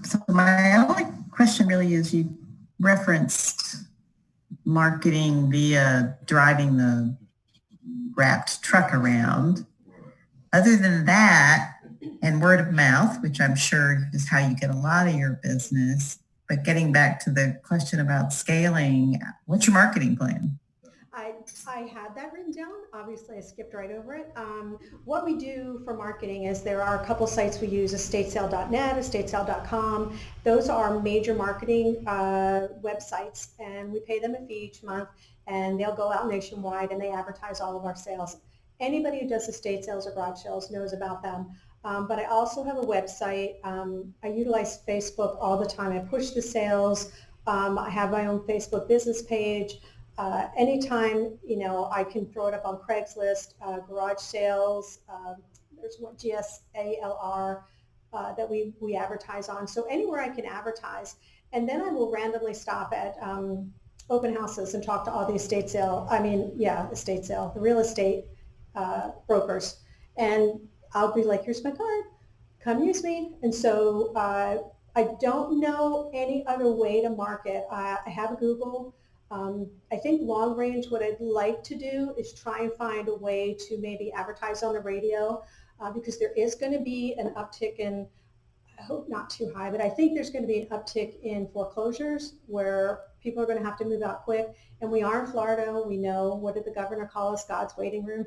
so my only question really is, you referenced marketing via driving the wrapped truck around. Other than that, and word of mouth, which I'm sure is how you get a lot of your business, but getting back to the question about scaling, what's your marketing plan? I had that written down. Obviously, I skipped right over it. What we do for marketing is there are a couple sites we use, estatesale.net, estatesale.com. Those are major marketing websites, and we pay them a fee each month, and they'll go out nationwide, and they advertise all of our sales. Anybody who does estate sales or garage sales knows about them. But I also have a website. I utilize Facebook all the time. I push the sales. I have my own Facebook business page. Anytime, you know, I can throw it up on Craigslist, garage sales, there's one GSALR that we advertise on. So anywhere I can advertise. And then I will randomly stop at open houses and talk to all the the real estate brokers. And I'll be like, here's my card, come use me. And so I don't know any other way to market. I have a Google. I think long range, what I'd like to do is try and find a way to maybe advertise on the radio because there is going to be an uptick in, I hope not too high, but I think there's going to be an uptick in foreclosures where people are going to have to move out quick. And we are in Florida. We know, what did the governor call us? God's waiting room.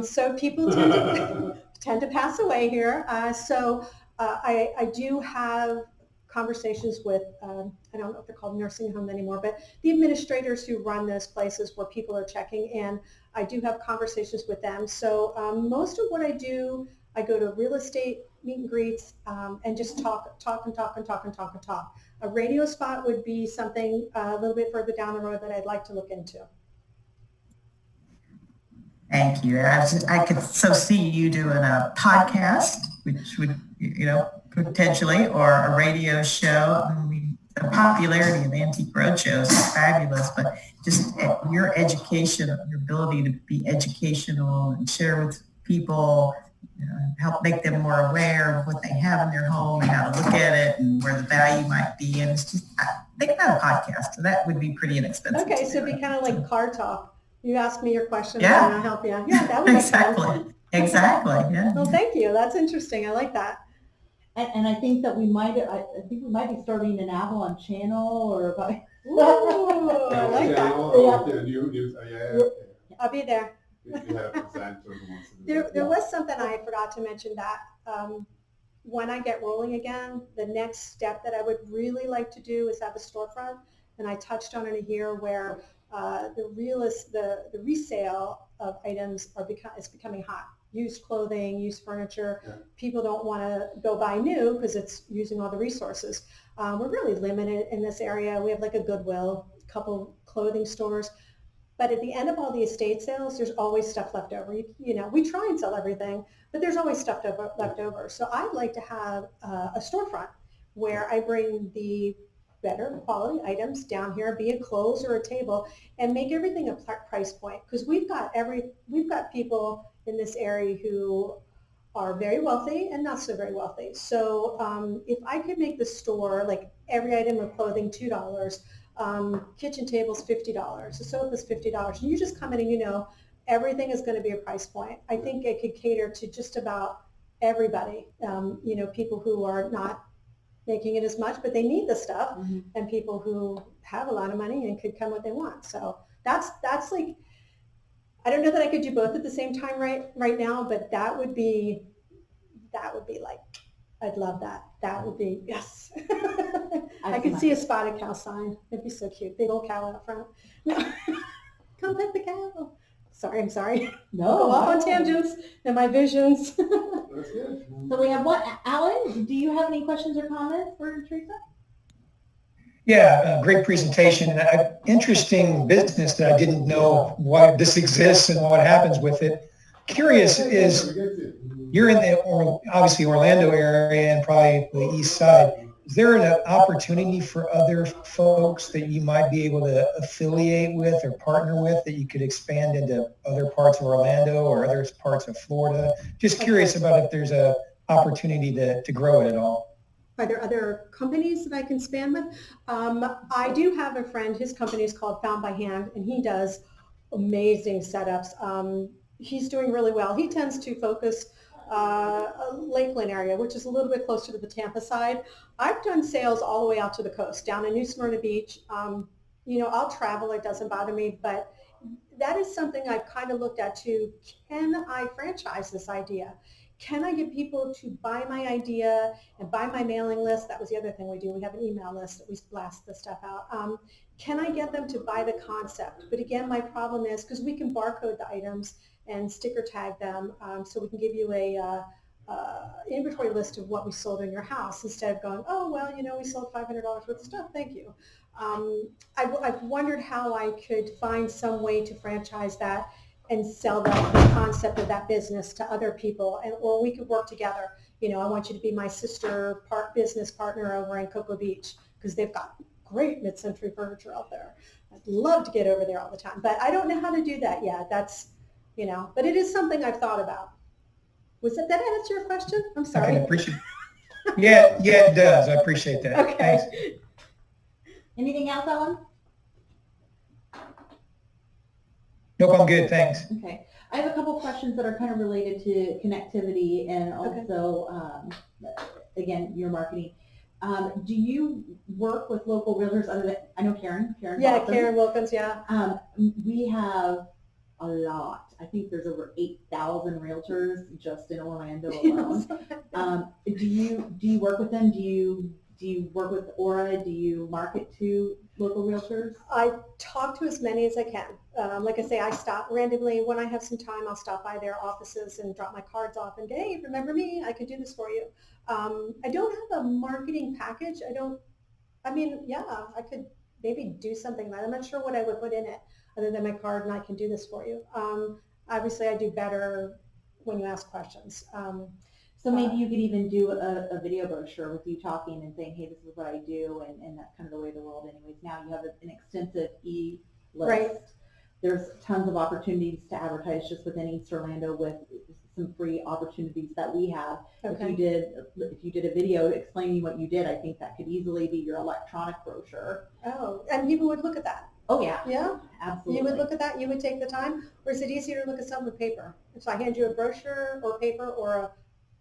So people tend to pass away here. So I do have conversations with, I don't know if they're called nursing homes anymore, but the administrators who run those places where people are checking in. I do have conversations with them. So most of what I do, I go to real estate meet and greets and just talk. A radio spot would be something a little bit further down the road that I'd like to look into. Thank you. I could so see you doing a podcast, which would, potentially, or a radio show. I mean, the popularity of Antique Roadshows is fabulous, but just your education, your ability to be educational and share with people, help make them more aware of what they have in their home and how to look at it and where the value might be. And it's just, think about a podcast. So that would be pretty inexpensive. Okay, so it'd be kind of like car talk. You ask me your questions Yeah. and I'll help you. Yeah, that would make sense. Exactly. Yeah. Well, thank you. That's interesting. I like that. And I think that we might be starting an Avalon channel or Ooh, I like that. I'll be there. There was something I forgot to mention that when I get rolling again, the next step that I would really like to do is have a storefront. And I touched on it here where the resale of items is becoming hot. Used clothing, used furniture. Yeah. People don't want to go buy new because it's using all the resources. We're really limited in this area. We have like a Goodwill, a couple clothing stores. But at the end of all the estate sales, there's always stuff left over. We try and sell everything, but there's always stuff left over. So I'd like to have a storefront where I bring the better quality items down here, be it clothes or a table, and make everything a price point. Because we've got people in this area who are very wealthy and not so very wealthy. So if I could make the store like every item of clothing $2, kitchen tables $50, the sofa's $50, and you just come in and everything is going to be a price point. I think it could cater to just about everybody. People who are not making it as much, but they need the stuff, mm-hmm. and people who have a lot of money and could come what they want. So that's like, I don't know that I could do both at the same time right now, but that would be like, I'd love that. That would be, yes. I could see a spotted cow sign. It'd be so cute. Big old cow out front. No. Come pet the cow. I'm sorry. No. Go off on tangents and my visions. That's good. So we have what? Alan, do you have any questions or comments for Teresa? Yeah, great presentation. Interesting business that I didn't know why this exists and what happens with it. Curious is, you're in the obviously Orlando area and probably the east side. Is there an opportunity for other folks that you might be able to affiliate with or partner with that you could expand into other parts of Orlando or other parts of Florida? Just curious about if there's a opportunity to grow it at all. Are there other companies that I can span with? I do have a friend, his company is called Found by Hand, and he does amazing setups. He's doing really well. He tends to focus Lakeland area, which is a little bit closer to the Tampa side. I've done sales all the way out to the coast, down in New Smyrna Beach. I'll travel, it doesn't bother me, but that is something I've kind of looked at too. Can I franchise this idea? Can I get people to buy my idea and buy my mailing list? That was the other thing we do. We have an email list that we blast the stuff out. Can I get them to buy the concept? But again, my problem is because we can barcode the items and sticker tag them, so we can give you a inventory list of what we sold in your house instead of going, oh, well, we sold $500 worth of stuff. Thank you. I've wondered how I could find some way to franchise that and sell the concept of that business to other people, or we could work together. I want you to be my sister business partner over in Cocoa Beach because they've got great mid-century furniture out there. I'd love to get over there all the time, but I don't know how to do that yet. That's, but it is something I've thought about. That answer your question? I'm sorry. I can appreciate it. Yeah, it does. I appreciate that. Okay. Thanks. Anything else, Ellen? Nope, I'm good. Thanks. Okay. I have a couple questions that are kind of related to connectivity and also, again, your marketing. Do you work with local realtors other than, I know Karen. Yeah, Wilkins. Karen Wilkins, yeah. We have a lot. I think there's over 8,000 realtors just in Orlando alone. Do you work with them? Do you work with Aura? Do you market to local realtors? I talk to as many as I can. Like I say, I stop randomly. When I have some time, I'll stop by their offices and drop my cards off and go, hey, remember me? I could do this for you. I don't have a marketing package. I could maybe do something. I'm not sure what I would put in it other than my card and I can do this for you. obviously I do better when you ask questions. So maybe you could even do a video brochure with you talking and saying, hey, this is what I do, and that's kind of the way of the world anyways. Now you have an extensive e-list. Right. There's tons of opportunities to advertise just within East Orlando with some free opportunities that we have. Okay. If you did a video explaining what you did, I think that could easily be your electronic brochure. Oh, and people would look at that. Oh yeah. Yeah? Absolutely. You would look at that? You would take the time? Or is it easier to look at something with paper? If I hand you a brochure or paper or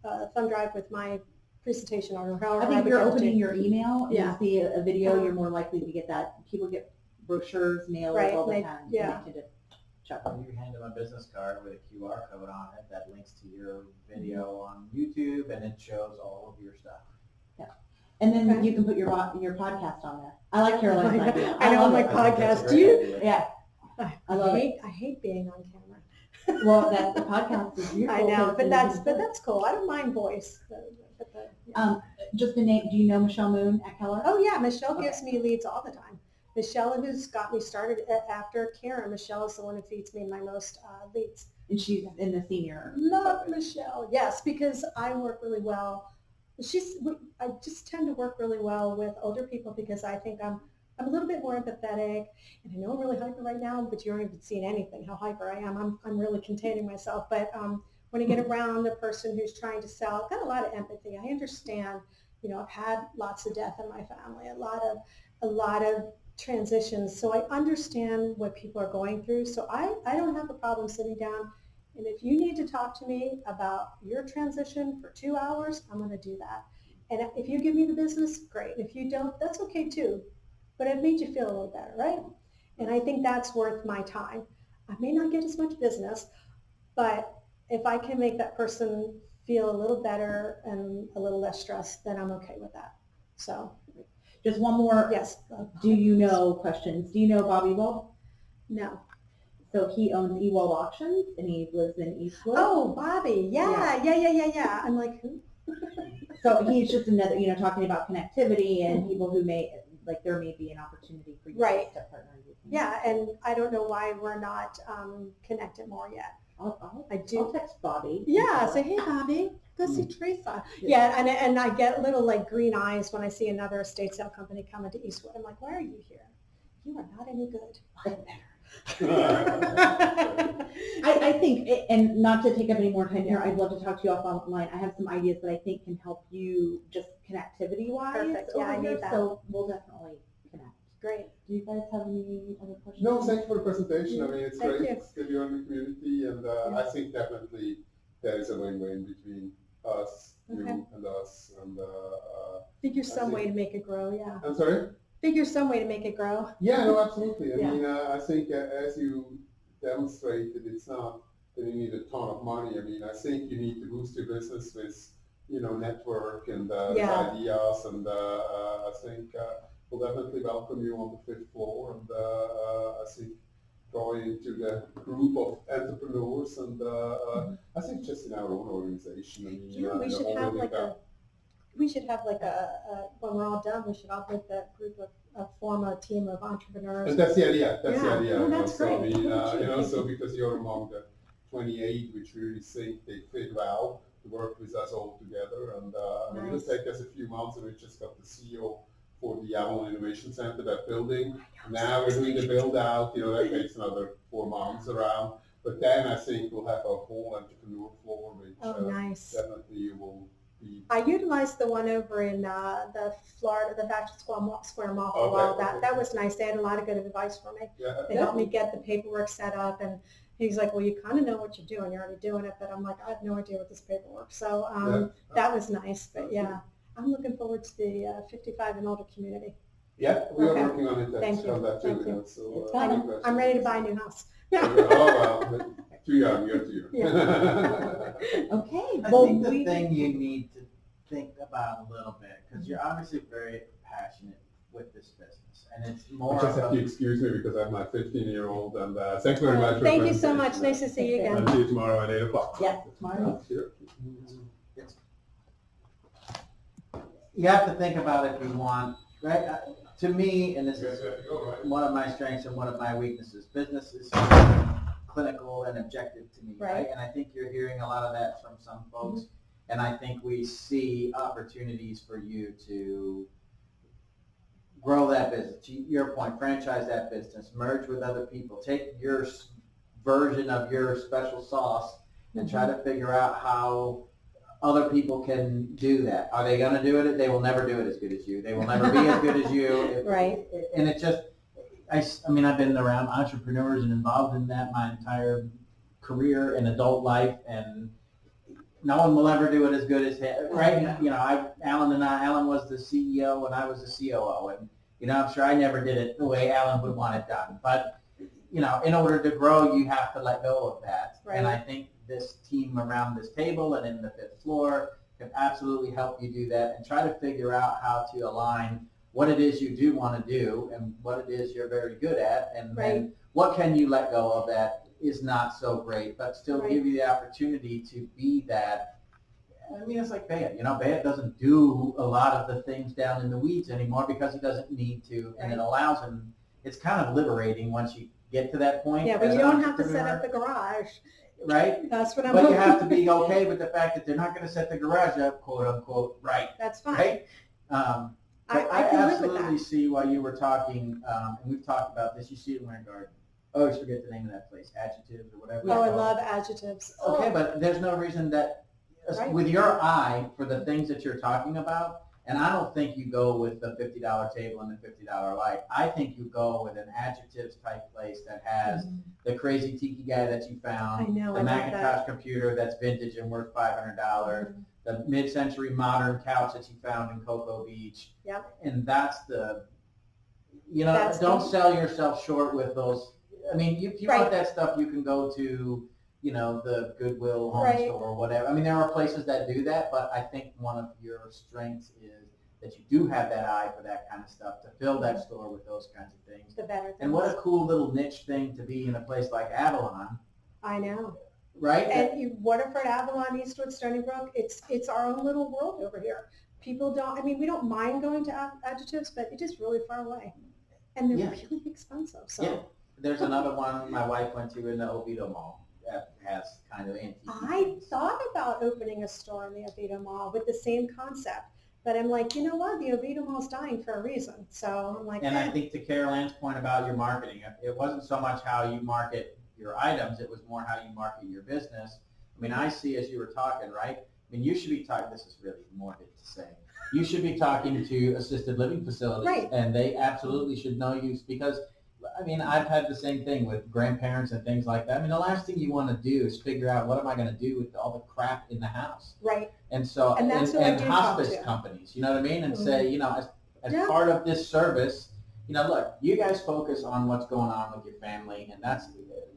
a thumb drive with my presentation or however I think if you're would give it to opening you. your email and Yeah. you see a video, you're more likely to get that. People get brochures mailed Right, all the they- time. yeah. And they tend to check When you hand them a business card with a QR code on it that links to your video on YouTube, and it shows all of your stuff. And then Okay. you can put your podcast on there. I like Caroline's idea. I know love my it. podcast. That's a Do you? great idea. Yeah, I love it. I hate being on camera. Well, the podcast is beautiful. I know, 'cause but then that's you can- that's cool. I don't mind voice. Yeah. Just the name. Do you know Michelle Moon at Keller? Oh yeah, Michelle Okay. gives me leads all the time. Michelle, who's got me started after Karen, Michelle is the one who feeds me my most leads. And she's in the senior. Love Michelle. Yes, because I work really well. I just tend to work really well with older people because I think I'm a little bit more empathetic. And I know I'm really hyper right now, but you aren't even seeing anything how hyper I am. I'm really containing myself. But when I get around a person who's trying to sell, I've got a lot of empathy. I understand. I've had lots of death in my family, a lot of transitions. So I understand what people are going through. So I don't have a problem sitting down. And if you need to talk to me about your transition for 2 hours, I'm going to do that. And if you give me the business, great. If you don't, that's okay too. But it made you feel a little better, right? And I think that's worth my time. I may not get as much business, but if I can make that person feel a little better and a little less stressed, then I'm okay with that. So, Just one more. yes. Do you know questions? Do you know Bob Ewald? No. So he owns Ewald Auctions and he lives in Eastwood. Oh, Bobby. Yeah. I'm like, who? So he's just another, talking about connectivity and people who there may be an opportunity for you Right. to partner with him. Yeah, and I don't know why we're not connected more yet. I'll text Bobby. Yeah, say, hey, Bobby, go see Teresa. Yeah, and I get little green eyes when I see another estate sale company coming to Eastwood. I'm like, why are you here? You are not any good. I'm better. I think, and not to take up any more time here, I'd love to talk to you offline. I have some ideas that I think can help you just connectivity-wise. Perfect. Yeah, over I need here, that. So we'll definitely connect. Great. Do you guys have any other questions? No, thank you for the presentation. I mean, it's Thank great. you. It's good you're in the community, and I think definitely there is a win-win between us, you Okay. and us, and Figure some way to make it grow, yeah. I'm sorry? Figure some way to make it grow. Yeah, no, absolutely. I Yeah. mean, I think as you demonstrated, it's not that you need a ton of money. I mean, I think you need to boost your business with, network and with Yeah. ideas, and I think we'll definitely welcome you on the 5th floor, and I think go into the group of entrepreneurs, and I think just in our own organization. I mean, Yeah, we the should whole have building when we're all done, we should all make that group form a team of entrepreneurs. And that's the idea. That's the Yeah. idea. Oh, that's So, I great. mean, Look at you. so because you're among the 28, which really think they fit well to work with us all together, and I mean, it'll Nice. take us a few months, and we just got the CEO for the Avalon Innovation Center, that building. Now we're doing the build out. That takes another 4 months around. But then I think we'll have a whole entrepreneur floor, which Oh, nice. definitely you will be. I utilized the one over in the Fashion Square Mall for a while. Okay. That was nice. They had a lot of good advice for me. Yeah. They helped me get the paperwork set up, and he's like, well, you kind of know what you're doing. You're already doing it. But I'm like, I have no idea what this paperwork. So that was nice. But yeah, I'm looking forward to the 55 and older community. Yeah, we are Okay. working on it. Thank you. On that too. Thank you. So, It's any coming. questions? I'm ready to buy a new house. Oh, well, but too young, you're too young. Okay. I Well, think the thing you need to think about a little bit, because you're obviously very passionate with this business, and it's You more just have of to a, excuse me because I have my 15-year-old, and thanks very much. for Thank the you so much. presentation. Nice to see you Take care. again. I'll see you tomorrow at 8 o'clock. Yes, tomorrow. Sure. you have to think about if you want, right? To me, and this is one of my strengths and one of my weaknesses, business is clinical and objective to me, Right. right? And I think you're hearing a lot of that from some folks. And I think we see opportunities for you to grow that business. To your point, franchise that business, merge with other people, take your version of your special sauce and try to figure out how other people can do that. Are they going to do it? They will never do it as good as you. They will never be as good as you. Right. And it just, I mean, I've been around entrepreneurs and involved in that my entire career and adult life, and no one will ever do it as good as him, right? You know, Alan was the CEO and I was the COO, and you know, I'm sure I never did it the way Alan would want it done. But you know, in order to grow, you have to let go of that. Right. And I think this team around this table and in the fifth floor can absolutely help you do that and try to figure out how to align what it is you do want to do and what it is you're very good at, and then what can you let go of that is not so great, but still give you the opportunity to be that. I mean, it's like Bayet. You know, Bayet doesn't do a lot of the things down in the weeds anymore because he doesn't need to, and it allows him. It's kind of liberating once you get to that point. Yeah, but you don't have to set up the garage. Right? That's what I'm But you have to be okay with the fact that they're not going to set the garage up, quote unquote, right. That's fine. Right? But I can live with absolutely that. see why you were talking, and we've talked about this. You see it in my garden. Oh, I forget the name of that place, Adjectives or whatever. Oh, I love adjectives. Okay, but there's no reason that, with your eye for the things that you're talking about, and I don't think you go with the $50 table and the $50 light. I think you go with an adjectives type place that has the crazy tiki guy that you found, I know, the I love Macintosh that. computer that's vintage and worth $500, the mid-century modern couch that you found in Cocoa Beach. Yep. And that's the, you know, That's don't the- sell yourself short with those. I mean, if you want that stuff, you can go to, you know, the Goodwill Home Store or whatever. I mean, there are places that do that, but I think one of your strengths is that you do have that eye for that kind of stuff, to fill that store with those kinds of things. The better things. And what a cool little niche thing to be in a place like Avalon. I know. Right? And Waterford, Avalon, Eastwood, Stony Brook, it's our own little world over here. People don't, I mean, we don't mind going to adjectives, but it is really far away. And they're really expensive. So. Yeah. There's another one my wife went to in the Oviedo Mall that has kind of antique. I thought about opening a store in the Oviedo Mall with the same concept. But I'm like, you know what? The Oviedo Mall's dying for a reason. So I'm like, and I think to Carol Ann's point about your marketing, it wasn't so much how you market your items, it was more how you market your business. I mean, I see as you were talking, right? I mean, you should be talking, this is really morbid to say, you should be talking to assisted living facilities, and they absolutely should know you, because, I mean, I've had the same thing with grandparents and things like that. I mean, the last thing you want to do is figure out, what am I going to do with all the crap in the house? Right. And so, And that's what I do hospice talk to. companies, you know what I mean? And say, you know, as part of this service, you know, look, you guys focus on what's going on with your family, and that's,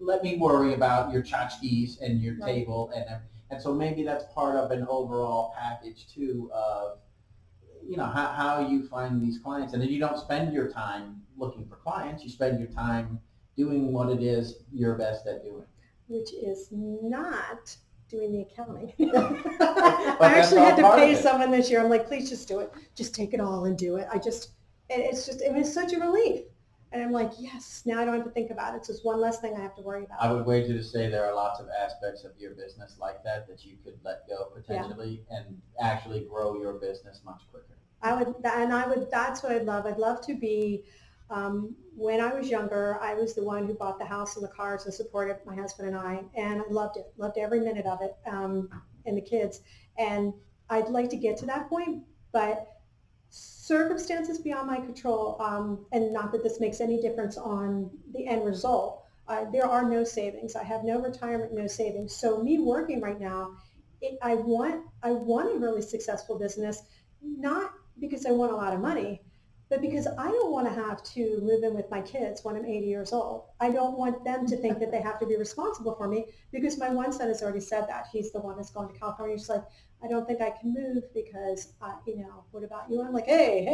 let me worry about your tchotchkes and your table, and so maybe that's part of an overall package too of, you know, how you find these clients. And then you don't spend your time looking for clients, you spend your time doing what it is you're best at doing. Which is not doing the accounting. But I actually had to part of pay it. someone this year. I'm like, please just do it. Just take it all and do it. It was such a relief. And I'm like, yes, now I don't have to think about it. It's just one less thing I have to worry about. I would wager to say there are lots of aspects of your business like that you could let go potentially and actually grow your business much quicker. That's what I'd love. I'd love to be, when I was younger, I was the one who bought the house and the cars and supported my husband and I loved it, loved every minute of it, and the kids. And I'd like to get to that point, but circumstances beyond my control, and not that this makes any difference on the end result. There are no savings. I have no retirement, no savings. So me working right now, I want a really successful business, not because I want a lot of money, but because I don't want to have to move in with my kids when I'm 80 years old. I don't want them to think that they have to be responsible for me, because my one son has already said that. He's the one that's going to California. He's like, I don't think I can move because, you know, what about you? I'm like, hey,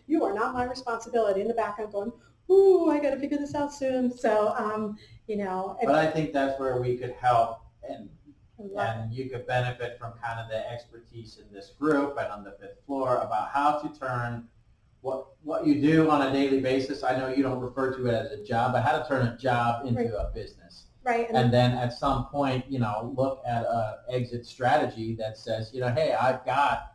you are not my responsibility. In the back, I'm going, ooh, I got to figure this out soon. So, you know. But I think that's where we could help, and love you could benefit from kind of the expertise in this group and on the fifth floor about how to turn what you do on a daily basis. I know you don't refer to it as a job, but how to turn a job into a business. Right. And then at some point, look at a exit strategy that says, hey, I've got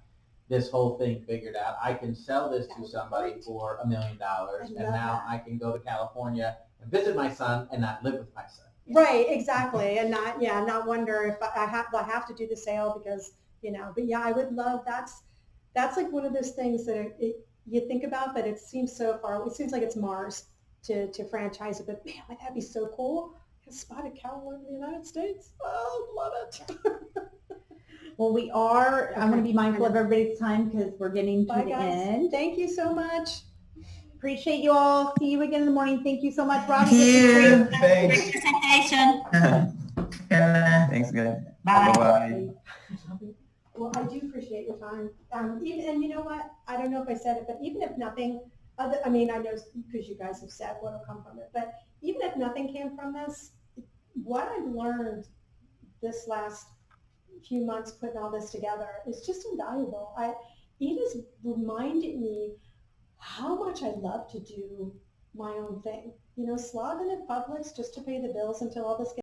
this whole thing figured out. I can sell this to somebody for $1 million, and now I can go to California and visit my son and not live with my son. Right, exactly, and not wonder if I have to do the sale because But yeah, I would love that's like one of those things that you think about, but it seems so far. It seems like it's Mars to franchise it, but man, would that be so cool? A spotted cow all over the United States. Oh, love it. Well, I'm going to be mindful of everybody's time because we're getting to Bye, the guys. end. Thank you so much. Appreciate you all. See you again in the morning. Thank you so much, Robbie. Thank you. Great Thanks. presentation. Thanks, guys. Bye. Bye-bye. Well, I do appreciate your time. And you know what? I don't know if I said it, but even if nothing I know because you guys have said what will come from it, but even if nothing came from this, what I've learned this last few months putting all this together is just invaluable. It has reminded me how much I love to do my own thing. Slogging at Publix just to pay the bills until all this gets